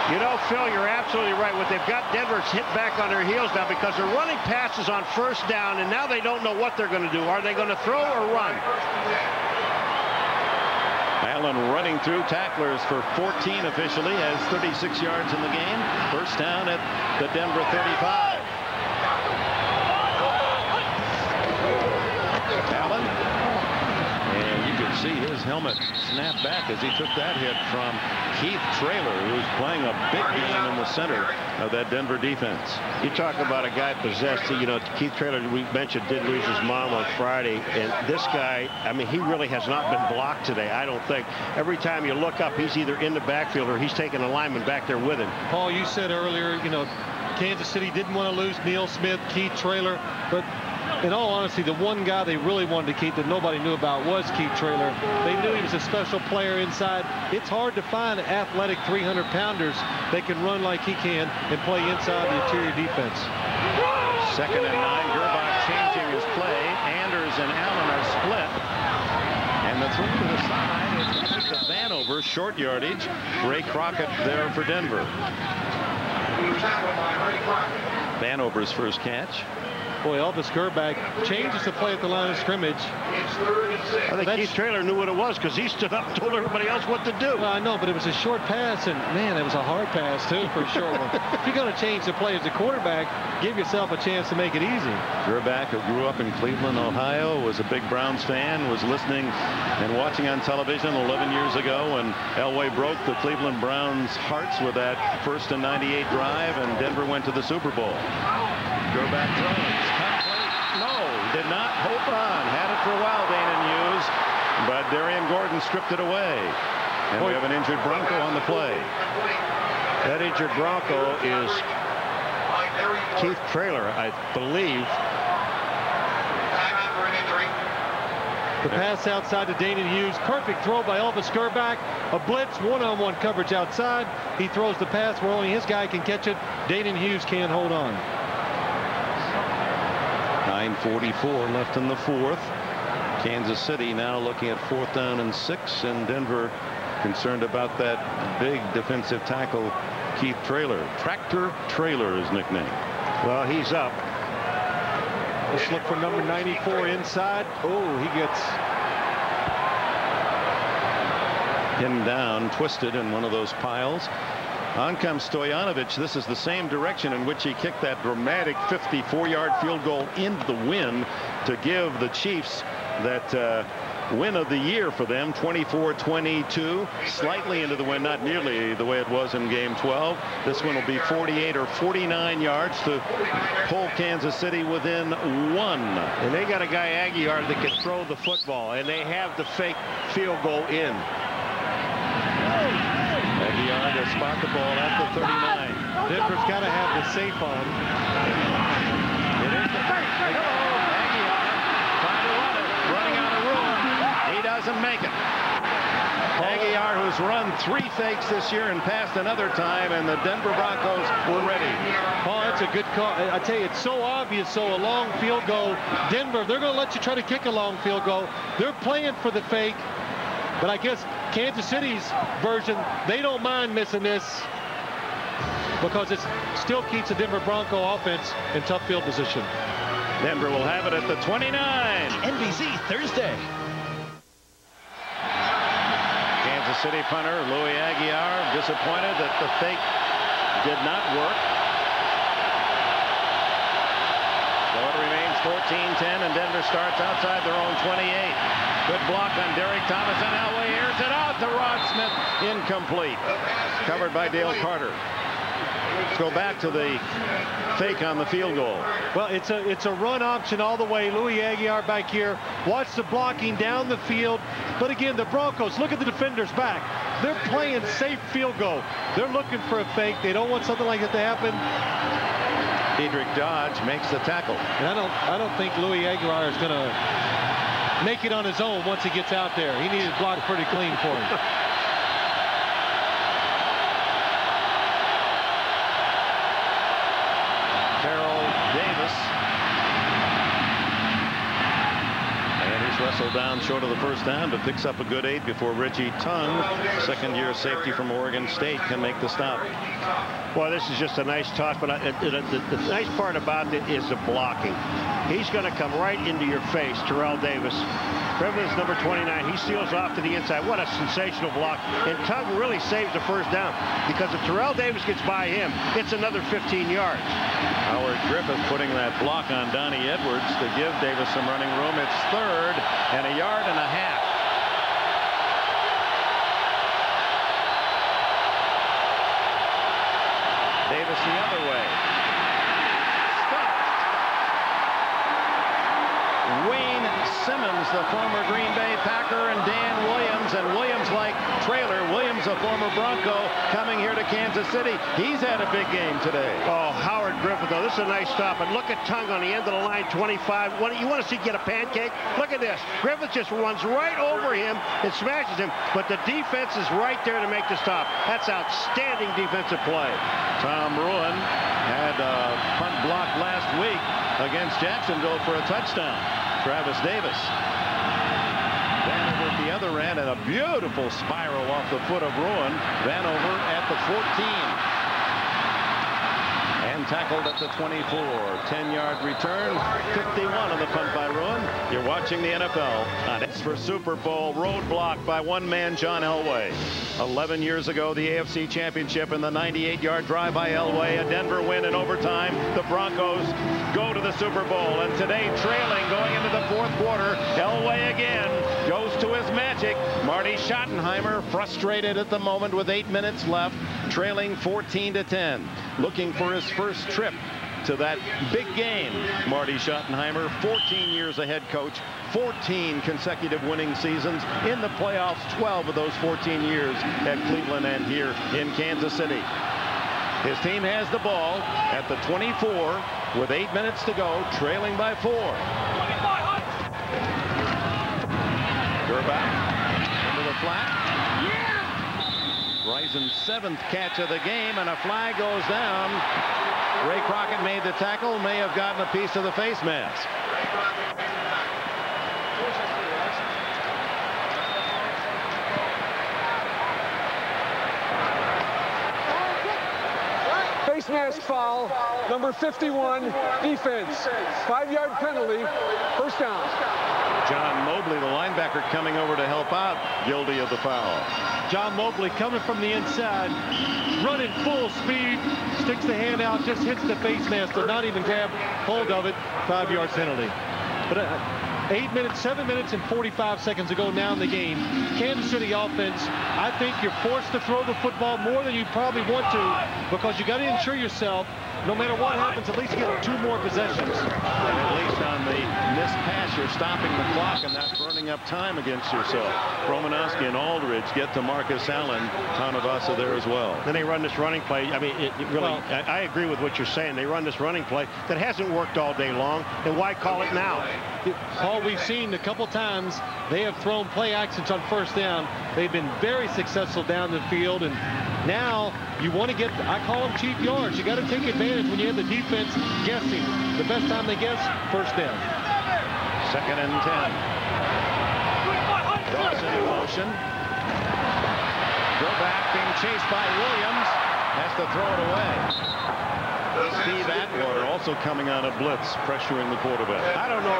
You know, Phil, you're absolutely right. What they've got Denver's hit back on their heels now because they're running passes on 1st down, and now they don't know what they're going to do. Are they going to throw or run? Allen running through tacklers for 14 officially, has 36 yards in the game. 1st down at the Denver 35. Allen, and you could see his helmet snap back as he took that hit from Keith Traylor, who's playing a big game in the center of that Denver defense. You talk about a guy possessed. You know, Keith Traylor, we mentioned, did lose his mom on Friday. And this guy, I mean, he really has not been blocked today, I don't think. Every time you look up, he's either in the backfield or he's taking a lineman back there with him. Paul, you said earlier, you know, Kansas City didn't want to lose Neil Smith, Keith Traylor, but In all honesty, the one guy they really wanted to keep that nobody knew about was Keith Traylor. They knew he was a special player inside. It's hard to find athletic 300-pounders that can run like he can and play inside the interior defense. 2nd and 9. Grbac changing his play. Anders and Allen are split. And the throw to the side is to Vanover, short yardage. Ray Crockett there for Denver. Vanover's first catch. Boy, Elvis Grbac changes the play at the line of scrimmage. I think Keith Traylor knew what it was because he stood up and told everybody else what to do. Well, I know, but it was a short pass, and man, it was a hard pass too for a short one. If you're going to change the play as a quarterback, give yourself a chance to make it easy. Grbac, who grew up in Cleveland, Ohio, was a big Browns fan, was listening and watching on television 11 years ago when Elway broke the Cleveland Browns' hearts with that 1st and 98 drive, and Denver went to the Super Bowl. Grbac throws. No, did not. Hold on. Had it for a while, Dana Hughes, but Darian Gordon stripped it away. And we have an injured Bronco on the play. That injured Bronco is Keith Traylor, I believe. The pass outside to Dana Hughes. Perfect throw by Elvis Grbac. A blitz, one-on-one coverage outside. He throws the pass where only his guy can catch it. Dana Hughes can't hold on. 9:44 left in the 4th. Kansas City now looking at 4th down and 6, and Denver concerned about that big defensive tackle, Keith Traylor. Tractor Traylor is nicknamed. Well, he's up. Let's look for number 94 inside. Oh, he gets pinned down, twisted in one of those piles. On comes Stoyanovich. This is the same direction in which he kicked that dramatic 54-yard field goal into the wind to give the Chiefs that win of the year for them, 24-22, slightly into the wind, not nearly the way it was in game 12. This one will be 48 or 49 yards to pull Kansas City within 1. And they got a guy, Aguiar, that can throw the football, and they have the fake field goal in. Aguiar to spot the ball at the 39. Denver's got to have the safe on. It is the fake. Aguiar trying to run it, running out of room. He doesn't make it. Aguiar, who's run 3 fakes this year and passed another time, and the Denver Broncos were ready. Oh, that's a good call. I tell you, it's so obvious. So a long field goal. Denver, they're going to let you try to kick a long field goal. They're playing for the fake. But I guess Kansas City's version, they don't mind missing this because it still keeps the Denver Bronco offense in tough field position. Denver will have it at the 29. NBC Thursday. Kansas City punter Louis Aguiar disappointed that the fake did not work. So it remains 14-10, and Denver starts outside their own 28. Good block on Derek Thomas, and Elway airs it out to Rod Smith. Incomplete. Covered by Dale Carter. Let's go back to the fake on the field goal. Well, it's a run option all the way. Louis Aguiar back here. Watch the blocking down the field. But again, the Broncos, look at the defenders back. They're playing safe field goal. They're looking for a fake. They don't want something like that to happen. Diedrich Dodge makes the tackle. And I don't think Louis Aguiar is going to make it on his own once he gets out there. He needed blocked pretty clean for him. Terrell Davis. And he's wrestled down short of the first down, but picks up a good 8 before Reggie Tung, second-year safety from Oregon State, can make the stop. Well, this is just a nice toss, but the nice part about it is the blocking. He's going to come right into your face, Terrell Davis. Privilege number 29. He seals off to the inside. What a sensational block. And Tung really saves the first down, because if Terrell Davis gets by him, it's another 15 yards. Howard Griffith putting that block on Donnie Edwards to give Davis some running room. It's 3rd and a yard and a half. Davis the other way. Stopped. Wayne Simmons, the former Green Bay Packer, and Dan Williams. And Williams, like Traylor, Williams, a former Bronco, coming here to Kansas City. He's had a big game today. Oh, Howard Griffith, though. this is a nice stop. And look at Tongue on the end of the line, 25. You want to see get a pancake? Look at this. Griffith just runs right over him and smashes him, but the defense is right there to make the stop. That's outstanding defensive play. Tom Ruin had a punt block last week against Jacksonville for a touchdown. Travis Davis. Vanover at the other end, and a beautiful spiral off the foot of Ruin. Vanover at the 14. And tackled at the 24. 10-yard return. 51 on the punt by Ruin. You're watching the NFL. It's for Super Bowl. Roadblock by one man, John Elway. 11 years ago, the AFC Championship in the 98-yard drive by Elway. A Denver win in overtime. The Broncos go to the Super Bowl. And today, trailing going into the fourth quarter, Elway again goes to his magic. Marty Schottenheimer frustrated at the moment with 8 minutes left, trailing 14-10. Looking for his first trip to that big game. Marty Schottenheimer, 14 years a head coach, 14 consecutive winning seasons in the playoffs, 12 of those 14 years at Cleveland and here in Kansas City. His team has the ball at the 24 with 8 minutes to go, trailing by 4. Grbac into the flat. Rison's 7th catch of the game, and a flag goes down. Ray Crockett made the tackle, may have gotten a piece of the face mask. Face mask foul, number 51, defense. 5-yard penalty, first down. John Mobley, the linebacker, coming over to help out, guilty of the foul. John Mobley coming from the inside, running full speed, sticks the hand out, just hits the face mask, but not even grab hold of it. 5-yard penalty. But 7 minutes and 45 seconds to go now in the game. Kansas City offense, I think you're forced to throw the football more than you probably want to, because you got to ensure yourself, no matter what happens, at least get 2 more possessions. And at least on the missed pass, you're stopping the clock and not burning up time against yourself. Romanowski and Aldridge get to Marcus Allen. Tanavasa there as well. Then they run this running play. I mean, I agree with what you're saying. They run this running play that hasn't worked all day long, and why call it now? Paul, we've seen a couple times they have thrown play actions on first down. They've been very successful down the field, and now you want to get, I call them cheap yards. You got to take advantage when you have the defense guessing. The best time they guess, first down. 2nd and 10. Dawson in motion. Grbac being chased by Williams. Has to throw it away. Steve Atwater also coming on a blitz, pressuring the quarterback. I don't know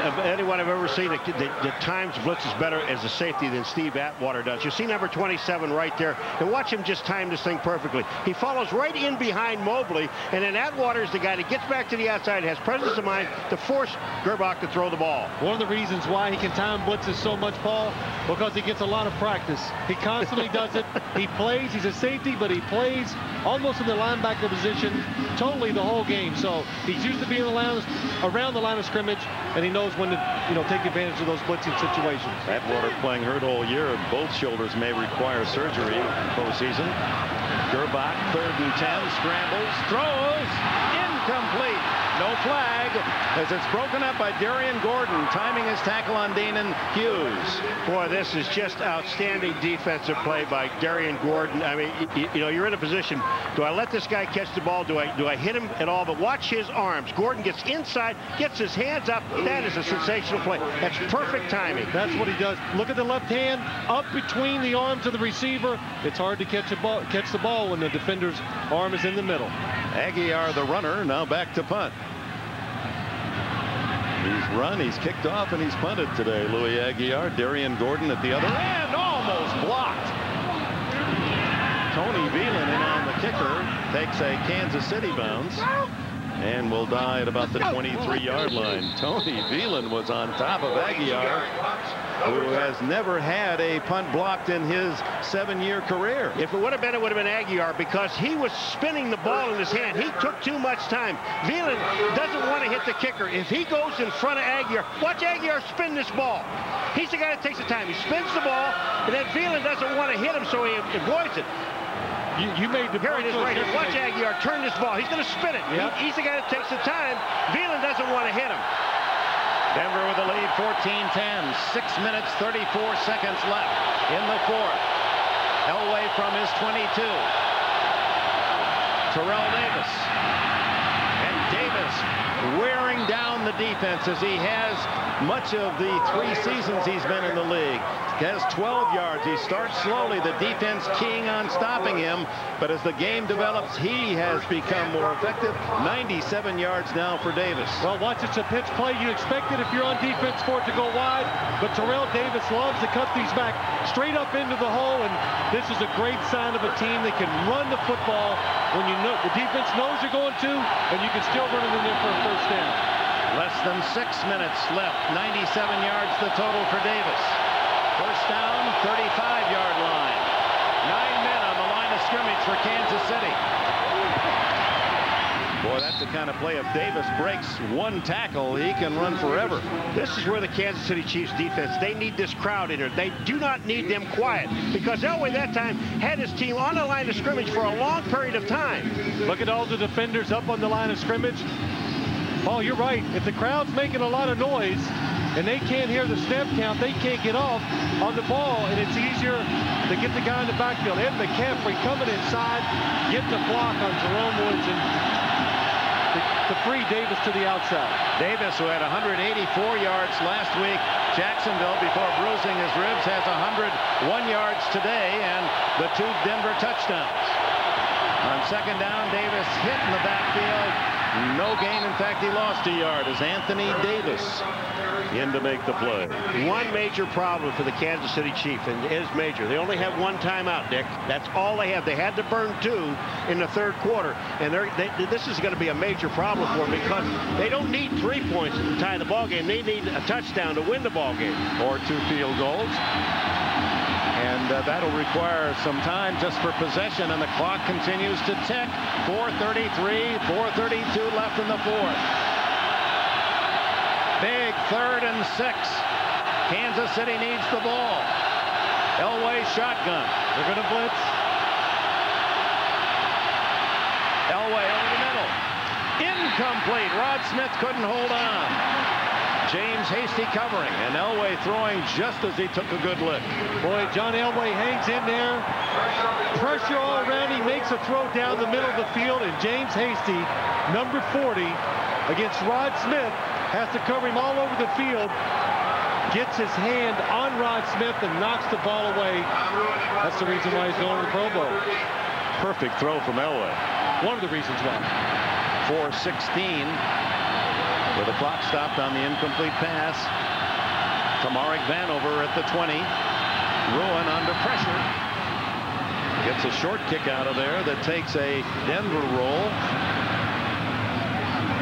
of anyone I've ever seen that times blitz is better as a safety than Steve Atwater does. You see number 27 right there, and watch him just time this thing perfectly. He follows right in behind Mobley, and then Atwater is the guy that gets back to the outside, has presence of mind to force Grbac to throw the ball. One of the reasons why he can time blitzes so much, Paul, because he gets a lot of practice. He constantly does it. He plays. He's a safety, but he plays almost in the linebacker position totally the whole game. So he's used to being around the line of scrimmage, and he knows when to take advantage of those blitzing situations. Atwater playing hurt all year. Both shoulders may require surgery postseason. Grbac, 3rd and 10, scrambles, throws, incomplete. No flag as it's broken up by Darian Gordon, timing his tackle on Danon Hughes. Boy, this is just outstanding defensive play by Darian Gordon. I mean, you're in a position. Do I let this guy catch the ball? Do I hit him at all? But watch his arms. Gordon gets inside, gets his hands up. That is a sensational play. That's perfect timing. That's what he does. Look at the left hand up between the arms of the receiver. It's hard to catch the ball when the defender's arm is in the middle. Aguiar, the runner, now back to punt. He's run, he's kicked off, and he's punted today. Louis Aguiar, Darian Gordon at the other end, almost blocked. Tony Veland in on the kicker, takes a Kansas City bounce, and will die at about the 23-yard line. Tony Veland was on top of Aguiar, who has never had a punt blocked in his 7-year career. If it would have been, it would have been Aguiar, because he was spinning the ball in his hand. He took too much time. Veland doesn't want to hit the kicker. If he goes in front of Aguiar, watch Aguiar spin this ball. He's the guy that takes the time. He spins the ball, and then Veland doesn't want to hit him, so he avoids it. You made the Here it is right here. Watch Aguiar turn this ball. He's going to spin it. Yep. He's the guy that takes the time. Veland doesn't want to hit him. Denver with the lead, 14-10. 6 minutes, 34 seconds left in the fourth. Elway from his 22. Terrell Davis. And Davis wearing down the defense as he has much of the 3 seasons he's been in the league. He has 12 yards. He starts slowly, the defense keying on stopping him, but as the game develops, he has become more effective. 97 yards now for Davis. Well, watch, it's a pitch play. You expect it if you're on defense for it to go wide, but Terrell Davis loves to cut these back straight up into the hole, and this is a great sign of a team that can run the football when you know the defense knows you're going to, and you can still run it in there for a first down. Less than 6 minutes left. 97 yards the total for Davis. First down, 35-yard line. 9 men on the line of scrimmage for Kansas City. Boy, that's the kind of play. If Davis breaks one tackle, he can run forever. This is where the Kansas City Chiefs defense, they need this crowd in there. They do not need them quiet, because Elway that time had his team on the line of scrimmage for a long period of time. Look at all the defenders up on the line of scrimmage. Paul, you're right. If the crowd's making a lot of noise and they can't hear the snap count, they can't get off on the ball, and it's easier to get the guy in the backfield. Ed McCaffrey coming inside, getting the block on Jerome Woods, and to free Davis to the outside. Davis, who had 184 yards last week, Jacksonville, before bruising his ribs, has 101 yards today and the 2 Denver touchdowns. On second down, Davis hit in the backfield. No gain. In fact, he lost a yard as Anthony Davis in to make the play. One major problem for the Kansas City Chiefs, and it is major. They only have 1 timeout, Dick. That's all they have. They had to burn 2 in the third quarter, and this is going to be a major problem for them, because they don't need 3 points to tie the ball game. They need a touchdown to win the ball game, or 2 field goals. And that'll require some time just for possession, and the clock continues to tick. 4:33, 4:32 left in the fourth. Big 3rd and 6. Kansas City needs the ball. Elway shotgun. They're going to blitz. Elway over the middle. Incomplete. Rod Smith couldn't hold on. James Hasty covering, and Elway throwing just as he took a good lick. Boy, John Elway hangs in there. Pressure all around. He makes a throw down the middle of the field, and James Hasty, number 40, against Rod Smith, has to cover him all over the field. Gets his hand on Rod Smith and knocks the ball away. That's the reason why he's going to the Pro Bowl. Perfect throw from Elway. One of the reasons why. 4:16. With the clock stopped on the incomplete pass. Tamarick Vanover at the 20. Ruin under pressure. Gets a short kick out of there that takes a Denver roll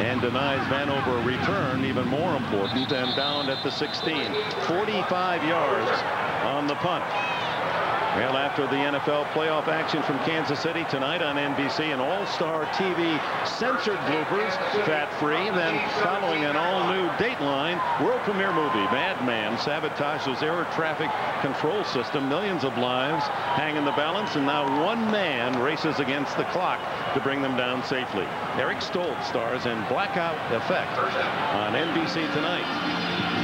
and denies Vanover a return, even more important, and down at the 16. 45 yards on the punt. Well, after the NFL playoff action from Kansas City tonight on NBC, and All-Star TV censored bloopers, fat-free, then following an all-new Dateline world premiere movie, Madman sabotages air traffic control system. Millions of lives hang in the balance, and now one man races against the clock to bring them down safely. Eric Stoltz stars in Blackout Effect on NBC tonight.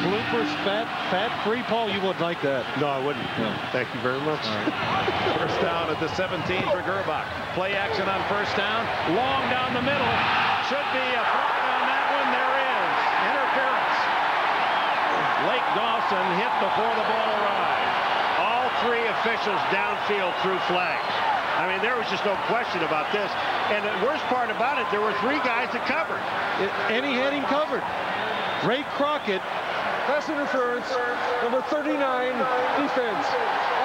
Bloopers, fat-free. Paul, you wouldn't like that. No, I wouldn't. No. Thank you very much. First down at the 17 for Grbac. Play action on first down. Long down the middle. Should be a flag on that one. There is. Interference. Lake Dawson hit before the ball arrived. All 3 officials downfield threw flags. I mean, there was just no question about this. And the worst part about it, there were 3 guys that covered. And he had him covered. Ray Crockett. Pass interference, number 39, defense.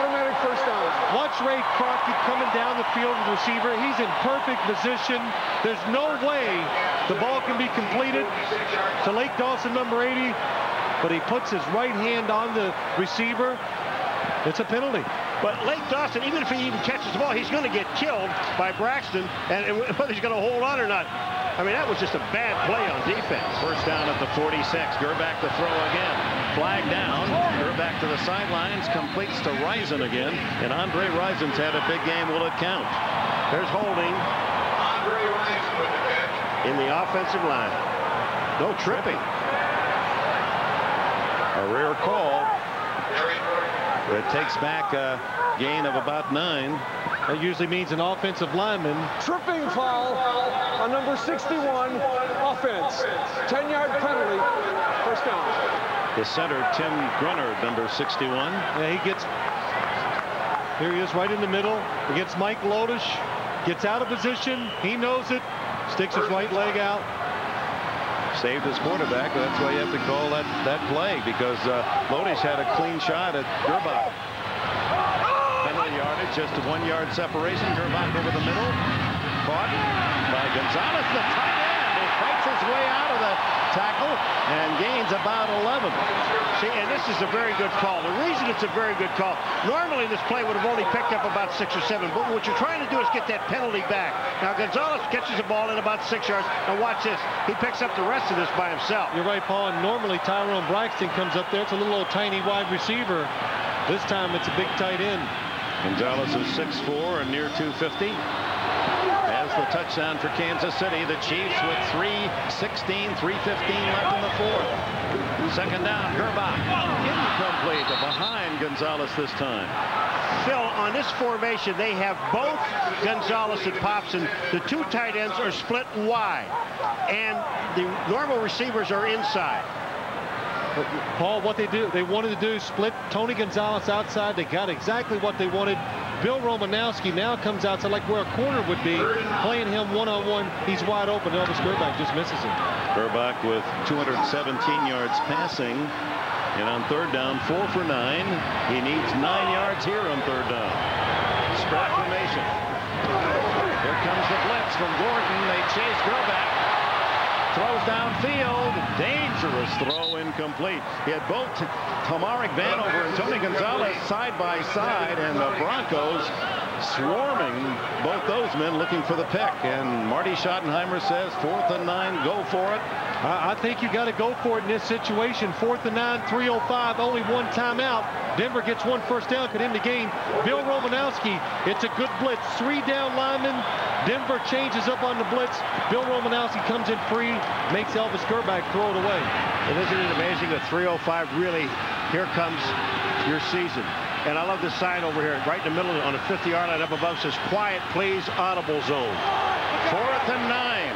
Automatic first down. Watch Ray Crockett coming down the field with the receiver. He's in perfect position. There's no way the ball can be completed to Lake Dawson, number 80, but he puts his right hand on the receiver. It's a penalty. But Lake Dawson, even if he even catches the ball, he's going to get killed by Braxton, and whether he's going to hold on or not. I mean, that was just a bad play on defense. First down at the 46. Grbac to throw again. Flag down. Grbac to the sidelines. Completes to Rison again. And Andre Rison's had a big game. Will it count? There's holding in the offensive line. No tripping. A rare call that takes back a gain of about 9. That usually means an offensive lineman. Tripping foul on number 61, offense. 10-yard penalty, first down. The center, Tim Grunner, number 61. Yeah, he gets, here he is right in the middle against Mike Lodish. Gets out of position. He knows it. Sticks his right leg out. Saved his quarterback. That's why you have to call that play, because Lodish had a clean shot at Grbac. Penalty yardage, just a 1-yard separation. Grbac over the middle. Caught by Gonzalez, the tight end, who fights his way out of the tackle and gains about 11. See, and this is a very good call. The reason it's a very good call, normally this play would have only picked up about 6 or 7, but what you're trying to do is get that penalty back. Now, Gonzalez catches the ball in about 6 yards, and watch this. He picks up the rest of this by himself. You're right, Paul, and normally Tyrone Braxton comes up there. It's a little old tiny wide receiver. This time it's a big tight end. Gonzalez is 6'4" and near 250. Has the touchdown for Kansas City. The Chiefs with 3:16, 3:15 left in the fourth. Second down, Grbac. Incomplete, behind Gonzalez this time. Phil, on this formation, they have both Gonzalez and Popson. The 2 tight ends are split wide, and the normal receivers are inside. Paul, what they wanted to do, split Tony Gonzalez outside. They got exactly what they wanted. Bill Romanowski now comes outside like where a corner would be, playing him one-on-one. He's wide open. Elvis Grbac just misses him. Grbac with 217 yards passing, and on third down, 4 for 9. He needs 9 yards here on third down. Spread formation. Here comes the blitz from Gordon. They chase Grbac. Throws downfield. Dangerous throw, incomplete. He had both Tamarick Vanover and Tony Gonzalez side by side, and the Broncos swarming both those men looking for the pick. And Marty Schottenheimer says 4th and 9, go for it. I think you got to go for it in this situation. 4th and 9, 3:05, only 1 timeout. Denver gets 1 first down, could end the game. Bill Romanowski, it's a good blitz. 3 down linemen. Denver changes up on the blitz. Bill Romanowski comes in free, makes Elvis Grbac throw it away. And isn't it amazing that 3:05 really, here comes your season. And I love this sign over here, right in the middle on the 50-yard line up above, says, quiet, please, audible zone. 4th and 9.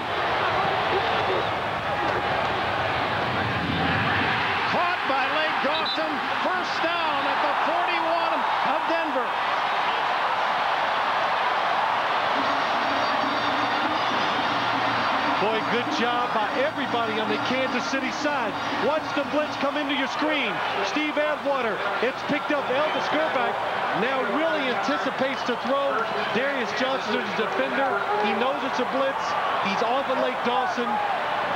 Caught by Lake Dawson. First down at the 41 of Denver. Boy, good job by everybody on the Kansas City side. Watch the blitz come into your screen. Steve Atwater, it's picked up. Elvis Grbac now really anticipates to throw. Darius Johnson's a defender. He knows it's a blitz. He's off of Lake Dawson.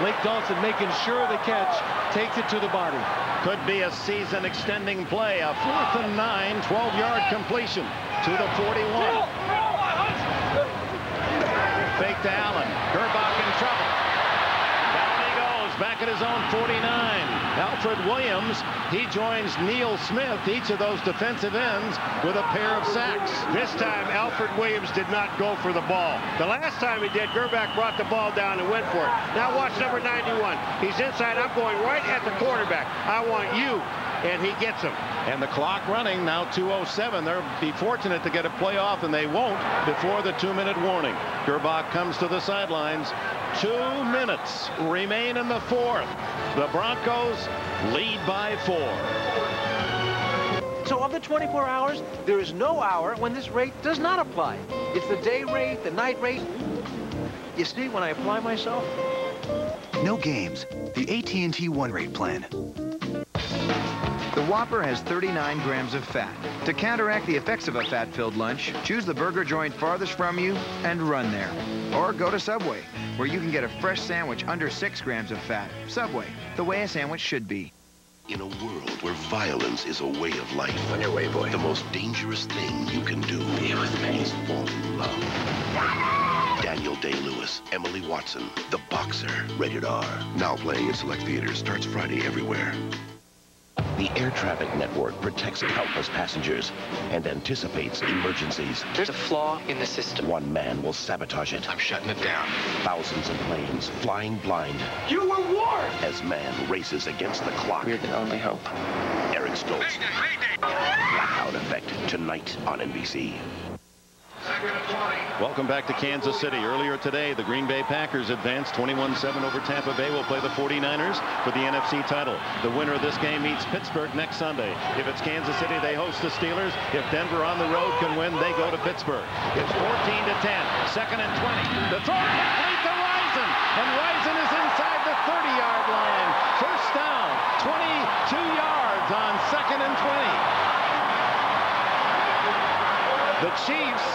Lake Dawson making sure the catch, takes it to the body. Could be a season-extending play. A 4th and 9, 12-yard completion to the 41. Fake to Allen. Grbac in trouble. Down he goes, back at his own 49. Alfred Williams, he joins Neil Smith, each of those defensive ends, with a pair of sacks. This time, Alfred Williams did not go for the ball. The last time he did, Grbac brought the ball down and went for it. Now watch number 91. He's inside. I'm going right at the quarterback. I want you. And he gets him. And the clock running now, 2:07. They'll be fortunate to get a play off, and they won't before the 2-minute warning. Grbac comes to the sidelines. 2 minutes remain in the fourth. The Broncos lead by 4. So of the 24 hours, there is no hour when this rate does not apply. It's the day rate, the night rate. You see, when I apply myself. No games. The AT&T One Rate plan. The Whopper has 39 grams of fat. To counteract the effects of a fat-filled lunch, choose the burger joint farthest from you and run there. Or go to Subway, where you can get a fresh sandwich under 6 grams of fat. Subway, the way a sandwich should be. In a world where violence is a way of life, on your way, boy, the most dangerous thing you can do is fall in love. Daniel Day-Lewis, Emily Watson, The Boxer, rated R. Now playing in select theaters, starts Friday everywhere. The air traffic network protects countless passengers and anticipates emergencies. There's a flaw in the system. One man will sabotage it. I'm shutting it down. Thousands of planes flying blind. You were warned! As man races against the clock. We're the only hope. Eric Stoltz. Blackout Effect, tonight on NBC. Welcome back to Kansas City. Earlier today, the Green Bay Packers advanced 21-7 over Tampa Bay. Will play the 49ers for the NFC title. The winner of this game meets Pittsburgh next Sunday. If it's Kansas City, they host the Steelers. If Denver on the road can win, they go to Pittsburgh. It's 14-10. Second and 20. The throw complete to Risen. And Risen is inside the 30-yard line. First down, 22 yards on second and 20. The Chiefs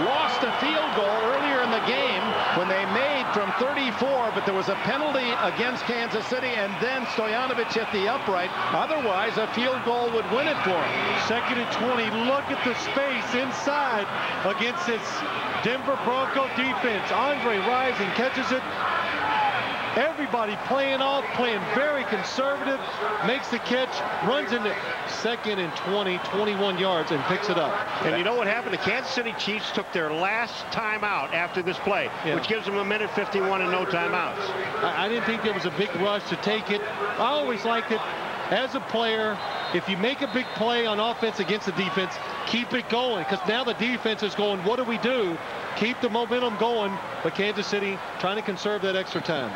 lost a field goal earlier in the game when they made from 34, but there was a penalty against Kansas City, and then Stoyanovich hit the upright. Otherwise, a field goal would win it for him. Second and 20. Look at the space inside against this Denver Bronco defense. Andre Rison catches it. Everybody playing off, playing very conservative, makes the catch, runs into second and 20, 21 yards, and picks it up. And you know what happened? The Kansas City Chiefs took their last timeout after this play, which gives them 1:51 and no timeouts. I didn't think there was a big rush to take it. I always liked it as a player. If you make a big play on offense against the defense, keep it going, because now the defense is going, what do we do? Keep the momentum going, but Kansas City trying to conserve that extra time.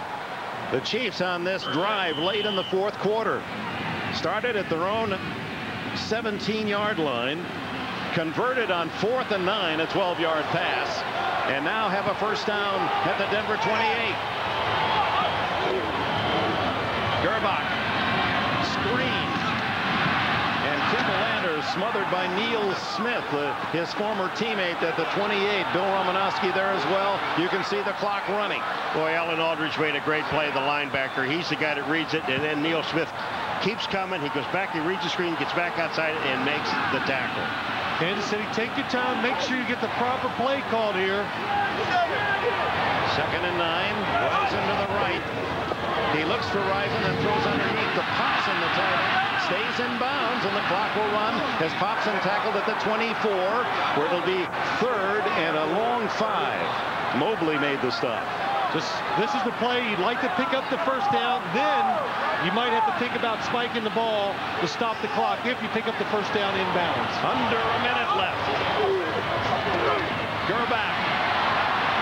The Chiefs on this drive late in the fourth quarter started at their own 17-yard line, converted on 4th and 9, a 12-yard pass, and now have a first down at the Denver 28. Grbac screen, and Kumbalander smothered by Neil Smith, his former teammate at the 28. Bill Romanowski there as well. You can see the clock running. Boy, Alan Aldridge made a great play, the linebacker. He's the guy that reads it, and then Neil Smith keeps coming. He goes back, he reads the screen, gets back outside, and makes the tackle. Kansas City, take your time. Make sure you get the proper play called here. Second and 9. Risen to the right. He looks for Risen and throws underneath the Popson, the tight end. Stays in bounds, and the clock will run as Popson tackled at the 24, where it'll be third and a long 5. Mobley made the stop. This is the play. You'd like to pick up the first down. Then you might have to think about spiking the ball to stop the clock if you pick up the first down inbounds. Under a minute left. Grbac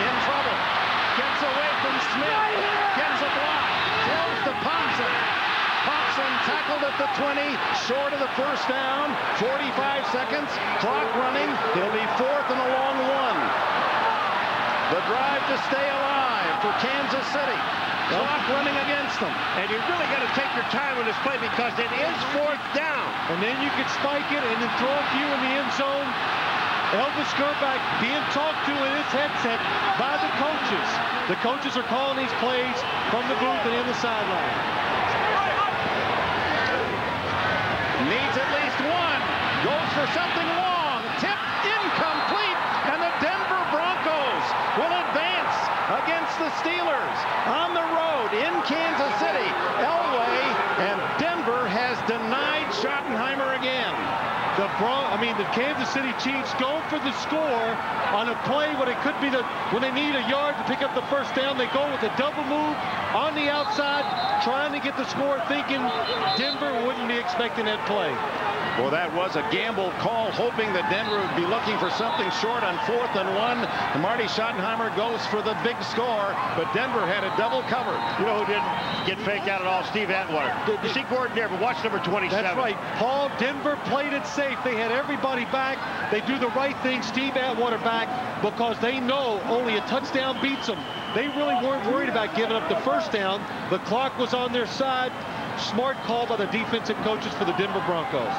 in trouble. Gets away from Smith. Gets a block. Throws to Popson. Popson tackled at the 20, short of the first down. 45 seconds. Clock running. It'll be fourth and a long 1. The drive to stay alive for Kansas City. Clock running against them. And you really got to take your time on this play because it is fourth down. And then you could spike it and then throw a few in the end zone. Elvis Grbac being talked to in his headset by the coaches. The coaches are calling these plays from the booth and in the sideline. Needs at least one. Goes for something long. Tip incomplete. And the Denver Broncos will advance against the Steelers on the road in Kansas City. Elway, and Denver has denied Schottenheimer again. The Kansas City Chiefs go for the score on a play when it could be when they need a yard to pick up the first down. They go with a double move on the outside, trying to get the score, thinking Denver wouldn't be expecting that play. Well, that was a gamble call, hoping that Denver would be looking for something short on 4th and 1. And Marty Schottenheimer goes for the big score, but Denver had a double cover. You know who didn't get faked out at all? Steve Atwater. You see Gordon there, but watch number 27. That's right. Paul, Denver played it safe. They had everybody back. They do the right thing. Steve Atwater back because they know only a touchdown beats them. They really weren't worried about giving up the first down. The clock was on their side. Smart call by the defensive coaches for the Denver Broncos.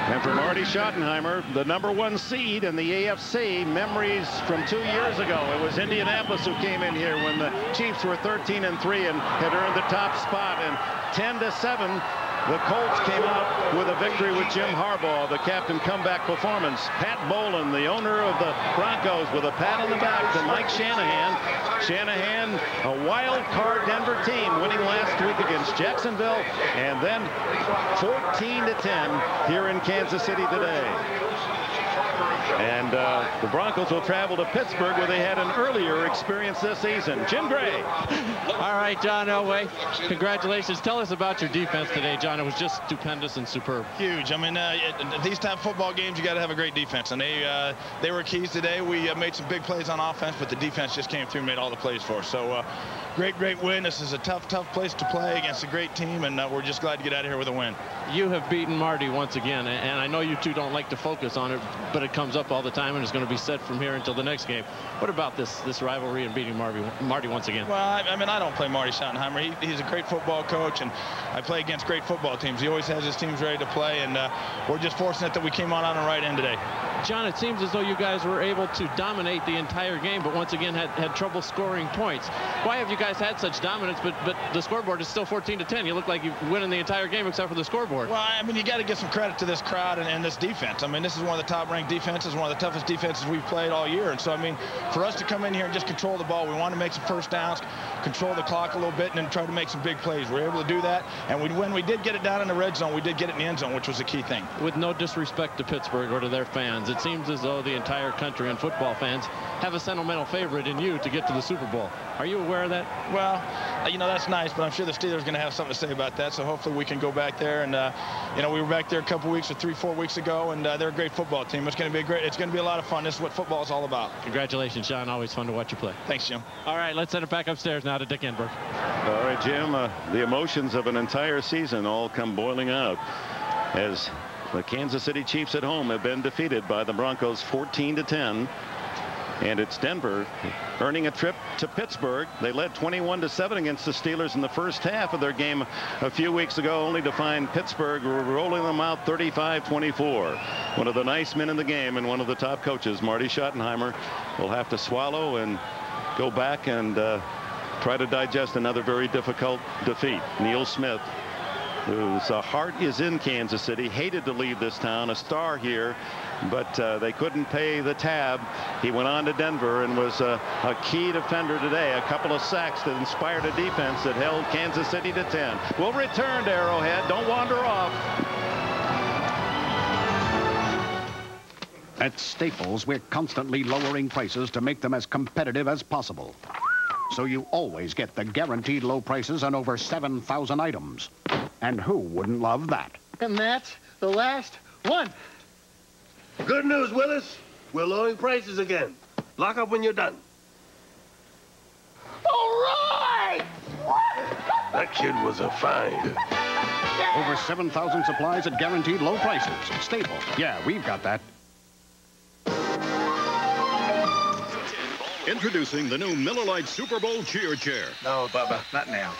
And for Marty Schottenheimer, the #1 seed in the AFC, memories from 2 years ago. It was Indianapolis who came in here when the Chiefs were 13-3 and had earned the top spot. And 10-7, The Colts came out with a victory with Jim Harbaugh, the captain comeback performance. Pat Bowlen, the owner of the Broncos, with a pat on the back to Mike Shanahan. Shanahan, a wild card Denver team, winning last week against Jacksonville, and then 14-10 here in Kansas City today. And the Broncos will travel to Pittsburgh, where they had an earlier experience this season. Jim Gray. All right, John Elway, congratulations. Tell us about your defense today, John. It was just stupendous and superb. Huge. I mean, these type of football games, you got to have a great defense, and they were keys today. We made some big plays on offense, but the defense just came through and made all the plays for us. So great win. This is a tough place to play against a great team, and we're just glad to get out of here with a win. You have beaten Marty once again, and I know you two don't like to focus on it, but it comes up all the time, and it's going to be said from here until the next game. What about this rivalry and beating Marty once again? Well, I mean, I don't play Marty Schottenheimer. He's a great football coach, and I play against great football teams. He always has his teams ready to play, and we're just fortunate that we came on the right end today. John, it seems as though you guys were able to dominate the entire game, but once again had trouble scoring points. Why have you guys had such dominance, but the scoreboard is still 14-10? You look like you're winning the entire game except for the scoreboard. Well, I mean, you got to give some credit to this crowd and this defense. I mean, this is one of the top-ranked defenses, one of the toughest defenses we've played all year. And so, I mean, for us to come in here and just control the ball, we want to make some first downs, control the clock a little bit, and then try to make some big plays. We were able to do that, and when we did get it down in the red zone, we did get it in the end zone, which was the key thing. With no disrespect to Pittsburgh or to their fans, it seems as though the entire country and football fans have a sentimental favorite in you to get to the Super Bowl. Are you aware of that? Well, you know, that's nice, but I'm sure the Steelers are going to have something to say about that, so hopefully we can go back there. And you know, we were back there a couple weeks or 3-4 weeks ago, and they're a great football team. It's going to be a lot of fun. This is what football is all about. Congratulations, Sean. Always fun to watch you play. Thanks, Jim. All right, let's send it back upstairs now to Dick Enberg. All right, Jim, the emotions of an entire season all come boiling out as the Kansas City Chiefs at home have been defeated by the Broncos 14-10. And it's Denver earning a trip to Pittsburgh. They led 21-7 against the Steelers in the first half of their game a few weeks ago, only to find Pittsburgh rolling them out 35-24. One of the nice men in the game and one of the top coaches, Marty Schottenheimer, will have to swallow and go back and try to digest another very difficult defeat. Neil Smith, whose heart is in Kansas City, hated to leave this town, a star here, but they couldn't pay the tab. He went on to Denver and was a key defender today. A couple of sacks that inspired a defense that held Kansas City to 10. We'll return to Arrowhead. Don't wander off. At Staples, we're constantly lowering prices to make them as competitive as possible. So you always get the guaranteed low prices on over 7,000 items. And who wouldn't love that? And that's the last one. Good news, Willis. We're lowering prices again. Lock up when you're done. All right! That kid was a find. Over 7,000 supplies at guaranteed low prices. Staples. Yeah, we've got that. Introducing the new Miller Lite Super Bowl cheer chair. No, Bubba, not now.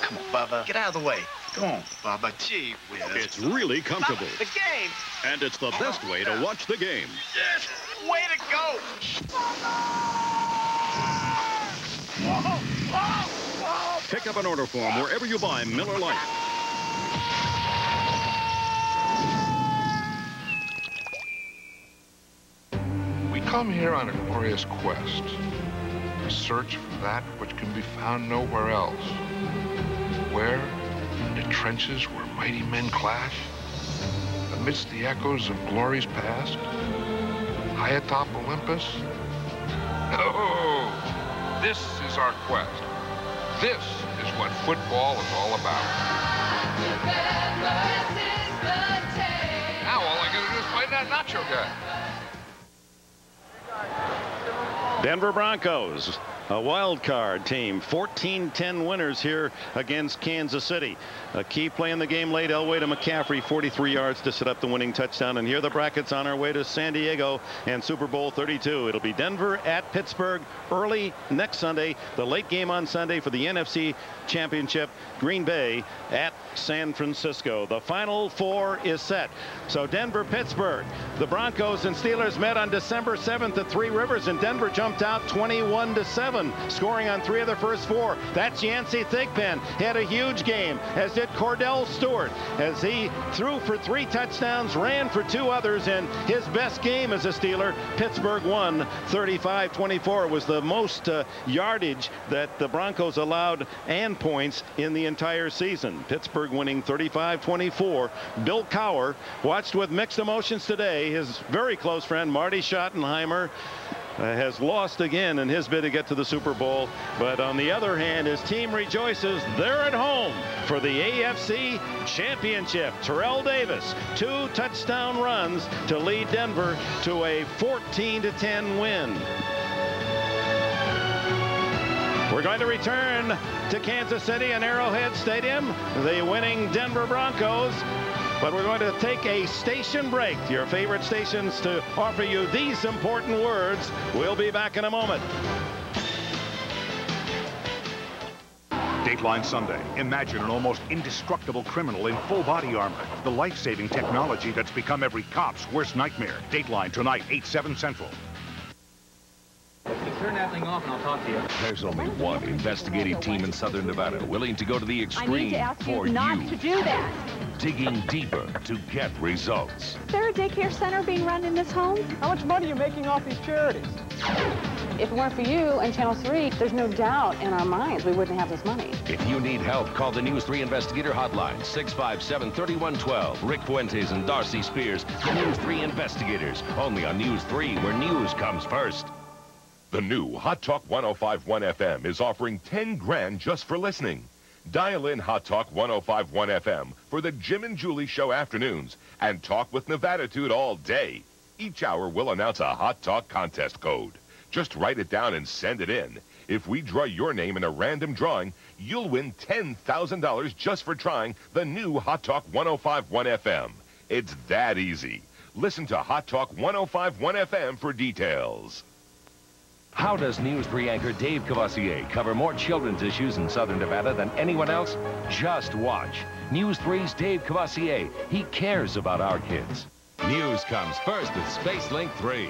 Come on, Bubba. Get out of the way. Go on, Bubba. Gee whiz. It's really comfortable. Bubba, the game. And it's the best way to watch the game. Yes. Way to go. Pick up an order form wherever you buy Miller Lite. We come here on a glorious quest, a search for that which can be found nowhere else. Where? In the trenches where mighty men clash? Amidst the echoes of glories past? High atop Olympus? No! This is our quest. This is what football is all about. Now all I gotta do is find that nacho guy. Denver Broncos, a wild card team, 14-10 winners here against Kansas City. A key play in the game late, Elway to McCaffrey, 43 yards to set up the winning touchdown. And here are the brackets on our way to San Diego and Super Bowl 32. It'll be Denver at Pittsburgh early next Sunday. The late game on Sunday for the NFC Championship. Green Bay at San Francisco. The Final Four is set. So Denver, Pittsburgh. The Broncos and Steelers met on December 7th at Three Rivers, and Denver jumped out 21-7. 7, scoring on 3 of their first 4. That's Yancey Thigpen. Had a huge game, as did Cordell Stewart, as he threw for 3 touchdowns, ran for 2 others, and his best game as a Steeler. Pittsburgh won 35-24. It was the most yardage that the Broncos allowed and points in the entire season. Pittsburgh winning 35-24. Bill Cowher watched with mixed emotions today. His very close friend Marty Schottenheimer has lost again in his bid to get to the Super Bowl. But on the other hand, his team rejoices. They're at home for the AFC Championship. Terrell Davis, 2 touchdown runs to lead Denver to a 14-10 win. We're going to return to Kansas City and Arrowhead Stadium, the winning Denver Broncos. But we're going to take a station break. Your favorite stations to offer you these important words. We'll be back in a moment. Dateline Sunday. Imagine an almost indestructible criminal in full body armor. The life-saving technology that's become every cop's worst nightmare. Dateline tonight, 8/7 Central. Turn that thing off and I'll talk to you. There's only one investigative team in Southern Nevada willing to go to the extreme I need to ask for you not to do that. Digging deeper to get results. Is there a daycare center being run in this home? How much money are you making off these charities? If it weren't for you and Channel 3, there's no doubt in our minds we wouldn't have this money. If you need help, call the News 3 Investigator Hotline, 657-3112. Rick Fuentes and Darcy Spears, the News 3 Investigators. Only on News 3, where news comes first. The new Hot Talk 105.1 FM is offering 10 grand just for listening. Dial in Hot Talk 105.1 FM for the Jim and Julie Show afternoons and talk with Nevaditude all day. Each hour we'll announce a Hot Talk contest code. Just write it down and send it in. If we draw your name in a random drawing, you'll win $10,000 just for trying the new Hot Talk 105.1 FM. It's that easy. Listen to Hot Talk 105.1 FM for details. How does News 3 anchor Dave Cavassier cover more children's issues in Southern Nevada than anyone else? Just watch. News 3's Dave Cavassier. He cares about our kids. News comes first with Space Link 3.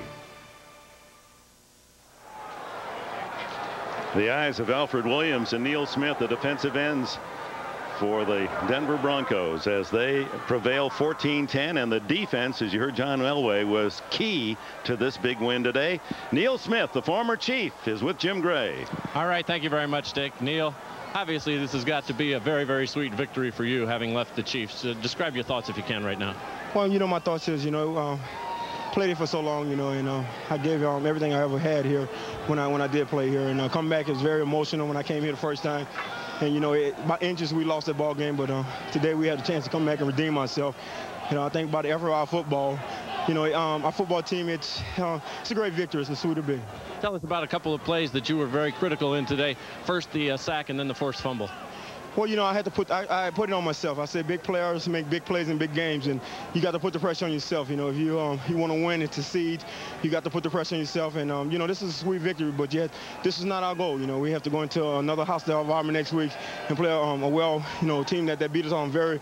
The eyes of Alfred Williams and Neil Smith, the defensive ends for the Denver Broncos, as they prevail 14-10, and the defense, as you heard John Elway, was key to this big win today. Neil Smith, the former chief, is with Jim Gray. All right, thank you very much, Dick. Neil, obviously this has got to be a very, very sweet victory for you, having left the Chiefs. Describe your thoughts if you can right now. Well, you know, my thoughts is, played it for so long, I gave everything I ever had here when I did play here, and coming back is very emotional when I came here the first time. And, by inches, we lost that ball game, but today we had a chance to come back and redeem myself. I think about the effort of our football. Our football team, it's a great victory. It's a sweet to be. Tell us about a couple of plays that you were very critical in today. First, the sack, and then the forced fumble. Well, I had to I put it on myself. I said big players make big plays in big games, and you got to put the pressure on yourself. If you want to win and succeed, you got to put the pressure on yourself. And this is a sweet victory, but yet this is not our goal. We have to go into another hostile environment next week and play a team that beat us on very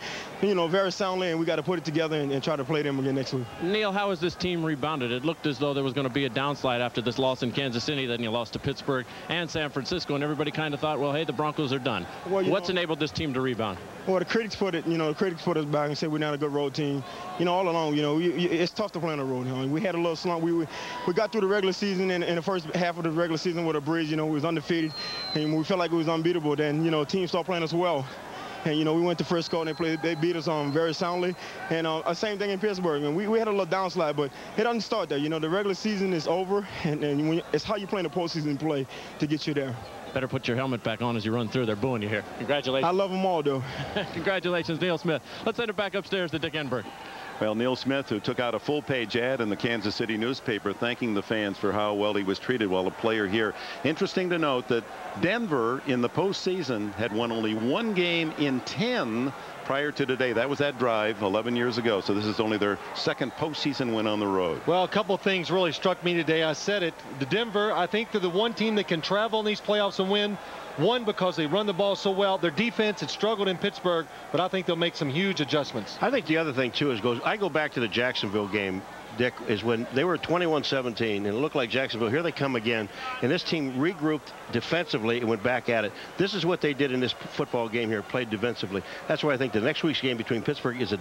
soundly, and we got to put it together and try to play them again next week. Neil, how has this team rebounded? It looked as though there was going to be a downslide after this loss in Kansas City. Then you lost to Pittsburgh and San Francisco, and everybody kind of thought, well, hey, the Broncos are done. Well, what's enabled this team to rebound? Well, the critics put us back and said we're not a good road team. All along, it's tough to play on the road. We had a little slump. We got through the regular season, and in the first half of the regular season with a bridge, we was undefeated, and we felt like it was unbeatable. Then, teams started playing us well. And, we went to Frisco, and they beat us very soundly. And same thing in Pittsburgh. And we had a little downslide, but it doesn't start there. The regular season is over, and it's how you play in the postseason play to get you there. Better put your helmet back on as you run through. They're booing you here. Congratulations. I love them all, though. Congratulations, Neil Smith. Let's send it back upstairs to Dick Enberg. Well, Neil Smith, who took out a full-page ad in the Kansas City newspaper thanking the fans for how well he was treated while a player here. Interesting to note that Denver in the postseason had won only 1 game in 10 prior to today. That was that drive 11 years ago. So this is only their second postseason win on the road. Well, a couple of things really struck me today. I said it. The Denver, I think they're the one team that can travel in these playoffs and win. One, because they run the ball so well. Their defense had struggled in Pittsburgh, but I think they'll make some huge adjustments. I think the other thing, too, is I go back to the Jacksonville game. Dick, is when they were 21-17 and it looked like Jacksonville. Here they come again, and this team regrouped defensively and went back at it. This is what they did in this football game here, played defensively. That's why I think the next week's game between Pittsburgh is a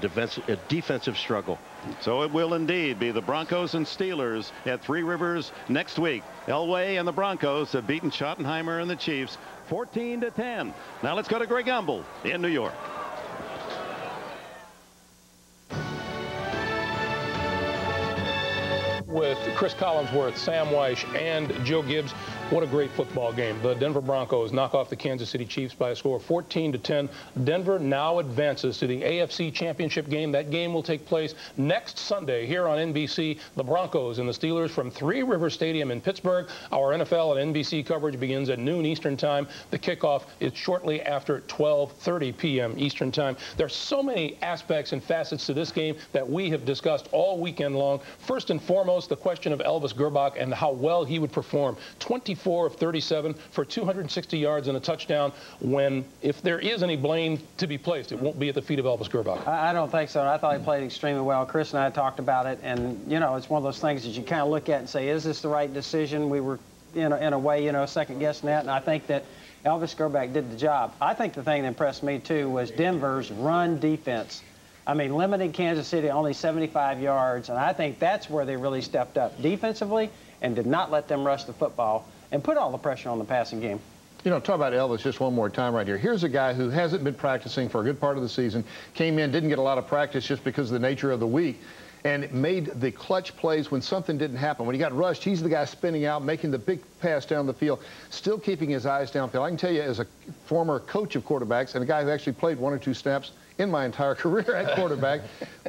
defensive struggle. So it will indeed be the Broncos and Steelers at Three Rivers next week. Elway and the Broncos have beaten Schottenheimer and the Chiefs 14-10. Now let's go to Greg Gumbel in New York. With Chris Collinsworth, Sam Weish, and Joe Gibbs, what a great football game. The Denver Broncos knock off the Kansas City Chiefs by a score of 14-10. Denver now advances to the AFC Championship game. That game will take place next Sunday here on NBC. The Broncos and the Steelers from Three Rivers Stadium in Pittsburgh. Our NFL and NBC coverage begins at noon Eastern Time. The kickoff is shortly after 12:30 p.m. Eastern Time. There are so many aspects and facets to this game that we have discussed all weekend long. First and foremost, the question of Elvis Grbac and how well he would perform. 24 of 37 for 260 yards and a touchdown, when, if there is any blame to be placed, it won't be at the feet of Elvis Grbac. I don't think so. I thought he played extremely well. Chris and I talked about it, and, you know, it's one of those things that you kind of look at and say, is this the right decision? We were, in a way, second-guessing that, and I think that Elvis Grbac did the job. I think the thing that impressed me, too, was Denver's run defense. I mean, limiting Kansas City only 75 yards, and I think that's where they really stepped up defensively and did not let them rush the football and put all the pressure on the passing game. You know, talk about Elvis just one more time right here. Here's a guy who hasn't been practicing for a good part of the season, came in, didn't get a lot of practice just because of the nature of the week, and made the clutch plays when something didn't happen. When he got rushed, he's the guy spinning out, making the big pass down the field, still keeping his eyes downfield. I can tell you, as a former coach of quarterbacks and a guy who actually played 1 or 2 snaps in my entire career at quarterback,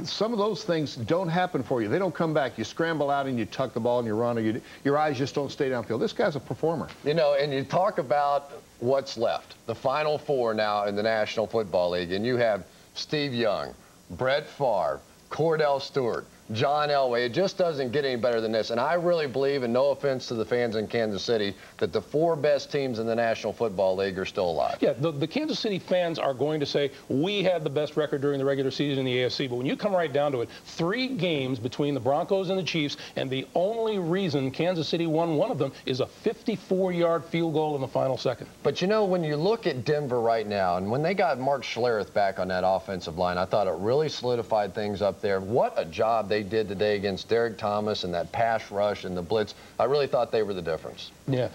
some of those things don't happen for you. They don't come back. You scramble out and you tuck the ball and you run, or your eyes just don't stay downfield. This guy's a performer. You know, and you talk about what's left. The Final Four now in the National Football League, and you have Steve Young, Brett Favre, Cordell Stewart, John Elway. It just doesn't get any better than this. And I really believe, and no offense to the fans in Kansas City, that the 4 best teams in the National Football League are still alive. Yeah, the Kansas City fans are going to say, we had the best record during the regular season in the AFC. But when you come right down to it, 3 games between the Broncos and the Chiefs, and the only reason Kansas City won one of them is a 54-yard field goal in the final second. But, you know, when you look at Denver right now, and when they got Mark Schlereth back on that offensive line, I thought it really solidified things up there. What a job they did today against Derek Thomas and that pass rush and the blitz. I really thought they were the difference. Yeah.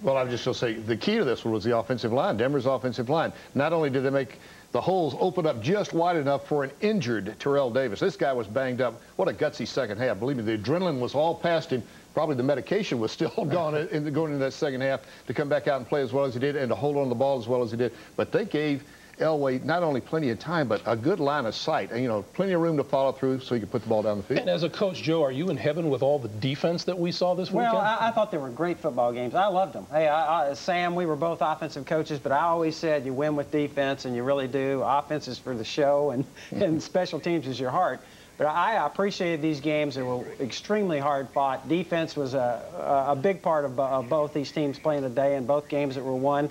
Well, I'm just going to say the key to this one was the offensive line, Denver's offensive line. Not only did they make the holes open up just wide enough for an injured Terrell Davis. This guy was banged up. What a gutsy second half. Believe me, the adrenaline was all past him. Probably the medication was still gone going into that second half to come back out and play as well as he did and to hold on to the ball as well as he did. But they gave Elway not only plenty of time, but a good line of sight, and, you know, plenty of room to follow through so he could put the ball down the field. And as a coach, Joe, are you in heaven with all the defense that we saw this weekend? Well, I thought they were great football games. I loved them. Hey, Sam, we were both offensive coaches, but I always said you win with defense, and you really do. Offense is for the show, and special teams is your heart. But I appreciated these games. They were extremely hard fought. Defense was a big part of both these teams playing today, and both games that were won.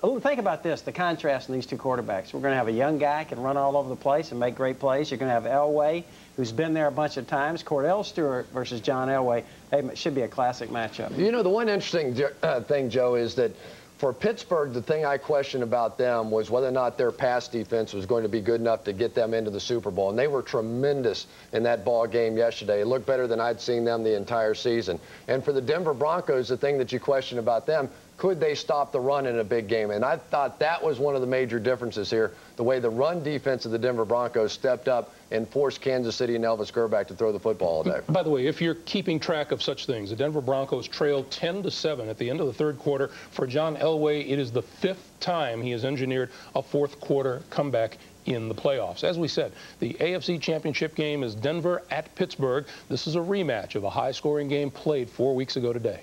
Oh, think about this, the contrast in these 2 quarterbacks. We're going to have a young guy who can run all over the place and make great plays. You're going to have Elway, who's been there a bunch of times. Cordell Stewart versus John Elway. Hey, it should be a classic matchup. You know, the one interesting thing, Joe, is that for Pittsburgh, the thing I questioned about them was whether or not their pass defense was going to be good enough to get them into the Super Bowl. And they were tremendous in that ball game yesterday. It looked better than I'd seen them the entire season. And for the Denver Broncos, the thing that you question about them, could they stop the run in a big game? And I thought that was one of the major differences here, the way the run defense of the Denver Broncos stepped up and forced Kansas City and Elvis Grbac to throw the football all day. By the way, if you're keeping track of such things, the Denver Broncos trailed 10-7 at the end of the 3rd quarter. For John Elway, it is the 5th time he has engineered a 4th quarter comeback in the playoffs. As we said, the AFC Championship game is Denver at Pittsburgh. This is a rematch of a high-scoring game played 4 weeks ago today.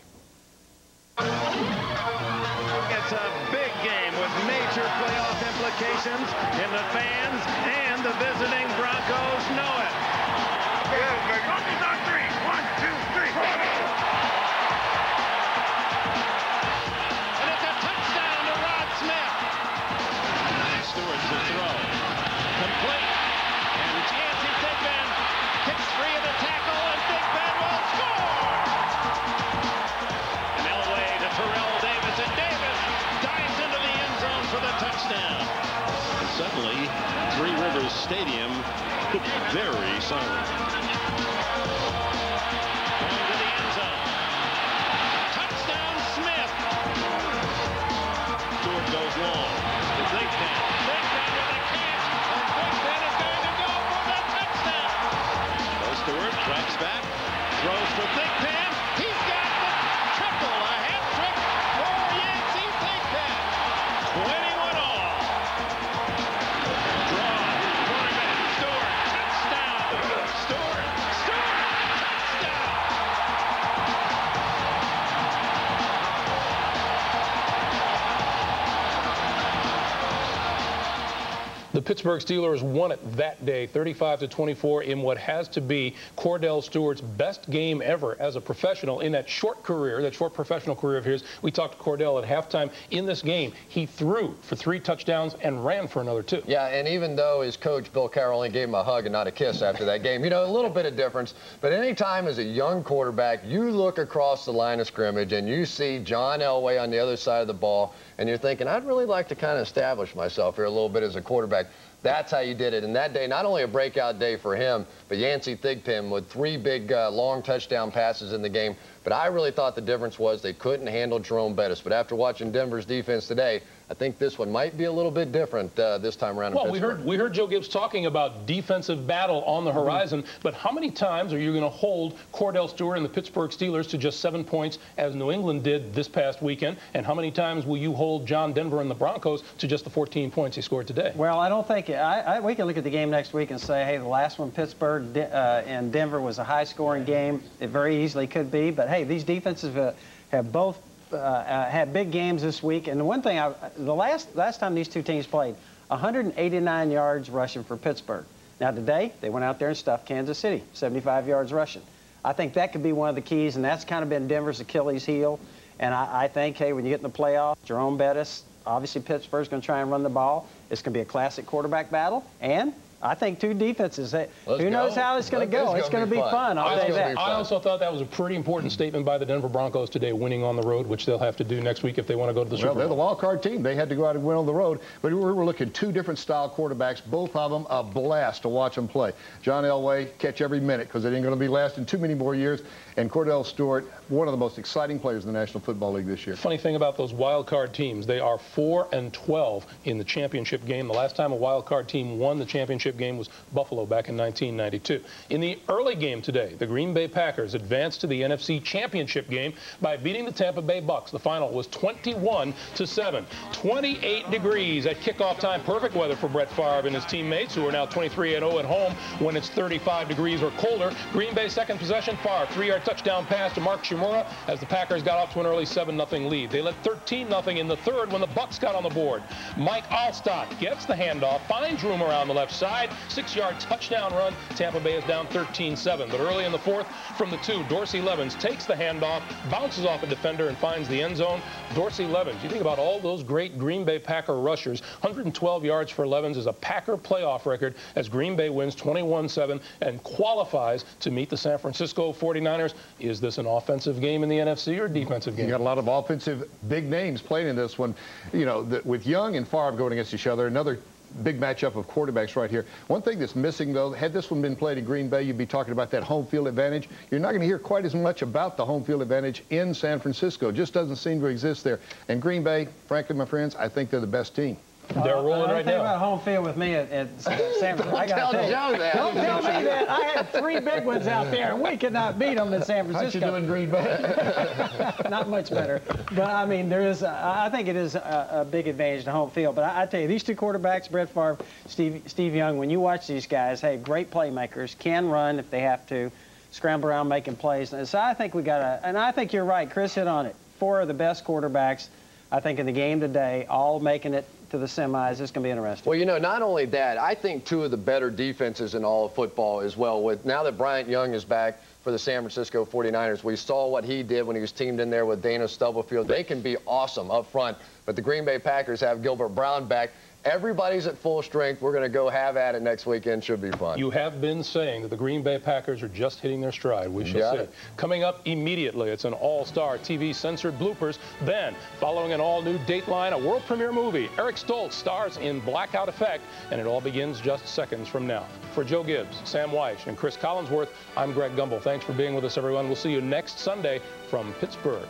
It's a big game with major playoff implications, and the fans and the visiting Broncos know it. Yeah, baby. Broncos on 3. 1, 2, 3. And it's a touchdown to Rod Smith. Stewart's the throw. Complete. And Chancey Thigpen kicks free of the tackle, and Thigpen touchdown. And suddenly, Three Rivers Stadium could be very silent. Going to the end zone. Touchdown, Smith. Stewart goes long. To Big Ben. Big Ben with a catch. And Big Ben is going to go for the touchdown. So Stewart tracks back. Throws for Big Ben. He's got the triple. A hat trick for Yancey Big Ben. 21 all. Draw. Quarterback. Stewart. Touchdown. Stewart. Touchdown. The Pittsburgh Steelers won it that day, 35-24, in what has to be Cordell Stewart's best game ever as a professional in that short career, that short professional career of his. We talked to Cordell at halftime. In this game, he threw for 3 touchdowns and ran for another 2. Yeah, and even though his coach, Bill Carroll, only gave him a hug and not a kiss after that game, you know, a little bit of difference. But anytime as a young quarterback, you look across the line of scrimmage and you see John Elway on the other side of the ball, and you're thinking, I'd really like to kind of establish myself here a little bit as a quarterback. That's how you did it. And that day, not only a breakout day for him, but Yancey Thigpen with 3 big long touchdown passes in the game. But I really thought the difference was they couldn't handle Jerome Bettis. But after watching Denver's defense today, I think this one might be a little bit different this time around in Pittsburgh. we heard Joe Gibbs talking about defensive battle on the horizon, but how many times are you going to hold Cordell Stewart and the Pittsburgh Steelers to just 7 points as New England did this past weekend? And how many times will you hold John Denver and the Broncos to just the 14 points he scored today? Well, I don't think we can look at the game next week and say, hey, the last one, Pittsburgh and Denver, was a high-scoring game. It very easily could be, but hey, these defenses have both had big games this week. And the one thing, the last time these two teams played, 189 yards rushing for Pittsburgh. Now today, they went out there and stuffed Kansas City, 75 yards rushing. I think that could be one of the keys, and that's kind of been Denver's Achilles heel. And I think, hey, when you get in the playoffs, Jerome Bettis, obviously Pittsburgh's going to try and run the ball. It's going to be a classic quarterback battle, and I think 2 defenses. Who knows how it's going to go? It's going to be fun. I'll tell you that. I also thought that was a pretty important statement by the Denver Broncos today, winning on the road, which they'll have to do next week if they want to go to the Super Bowl. Well, they're the wild card team. They had to go out and win on the road. But we were looking 2 different style quarterbacks, both of them a blast to watch them play. John Elway, catch every minute because it ain't going to be lasting too many more years. And Cordell Stewart, one of the most exciting players in the National Football League this year. Funny thing about those wild card teams, they are 4-12 in the championship game. The last time a wild card team won the championship game was Buffalo back in 1992. In the early game today, the Green Bay Packers advanced to the NFC Championship game by beating the Tampa Bay Bucks. The final was 21-7. 28 degrees at kickoff time. Perfect weather for Brett Favre and his teammates, who are now 23-0 at home when it's 35 degrees or colder. Green Bay second possession. Favre, 3-yard touchdown pass to Mark Shimura as the Packers got off to an early 7-0 lead. They led 13-0 in the third when the Bucks got on the board. Mike Allstott gets the handoff, finds room around the left side, 6-yard touchdown run. Tampa Bay is down 13-7. But early in the fourth, from the 2, Dorsey Levens takes the handoff, bounces off a defender, and finds the end zone. Dorsey Levens, you think about all those great Green Bay Packer rushers. 112 yards for Levens is a Packer playoff record as Green Bay wins 21-7 and qualifies to meet the San Francisco 49ers. Is this an offensive game in the NFC or a defensive game? You got a lot of offensive big names playing in this one. You know, with Young and Favre going against each other, another big matchup of quarterbacks right here. One thing that's missing, though, had this one been played in Green Bay, you'd be talking about that home field advantage. You're not going to hear quite as much about the home field advantage in San Francisco. It just doesn't seem to exist there. And Green Bay, frankly, my friends, I think they're the best team. They're rolling right now. Don't about home field with me at San Francisco. Don't tell Joe that. Don't tell me that. I had 3 big ones out there, and we could not beat them in San Francisco. How'd you do in Green Bay? Not much better. But, I mean, there is, I think it is a big advantage to home field. But I tell you, these 2 quarterbacks, Brett Favre, Steve Young, when you watch these guys, hey, great playmakers, can run if they have to, scramble around making plays. And so I think we got to, and I think you're right, Chris hit on it. 4 of the best quarterbacks, I think, in the game today, all making it to the semis. It's going to be interesting. Well, you know, not only that, I think 2 of the better defenses in all of football as well. With now that Bryant Young is back for the San Francisco 49ers, we saw what he did when he was teamed in there with Dana Stubblefield. They can be awesome up front, but the Green Bay Packers have Gilbert Brown back. Everybody's at full strength. We're going to go have at it next weekend. Should be fun. You have been saying that the Green Bay Packers are just hitting their stride. We shall see. Coming up immediately, it's an all-star TV censored bloopers. Then, following an all-new Dateline, a world premiere movie. Eric Stoltz stars in blackout effect, and it all begins just seconds from now. For Joe Gibbs, Sam Weish, and Chris Collinsworth, I'm Greg Gumbel. Thanks for being with us, everyone. We'll see you next Sunday from Pittsburgh.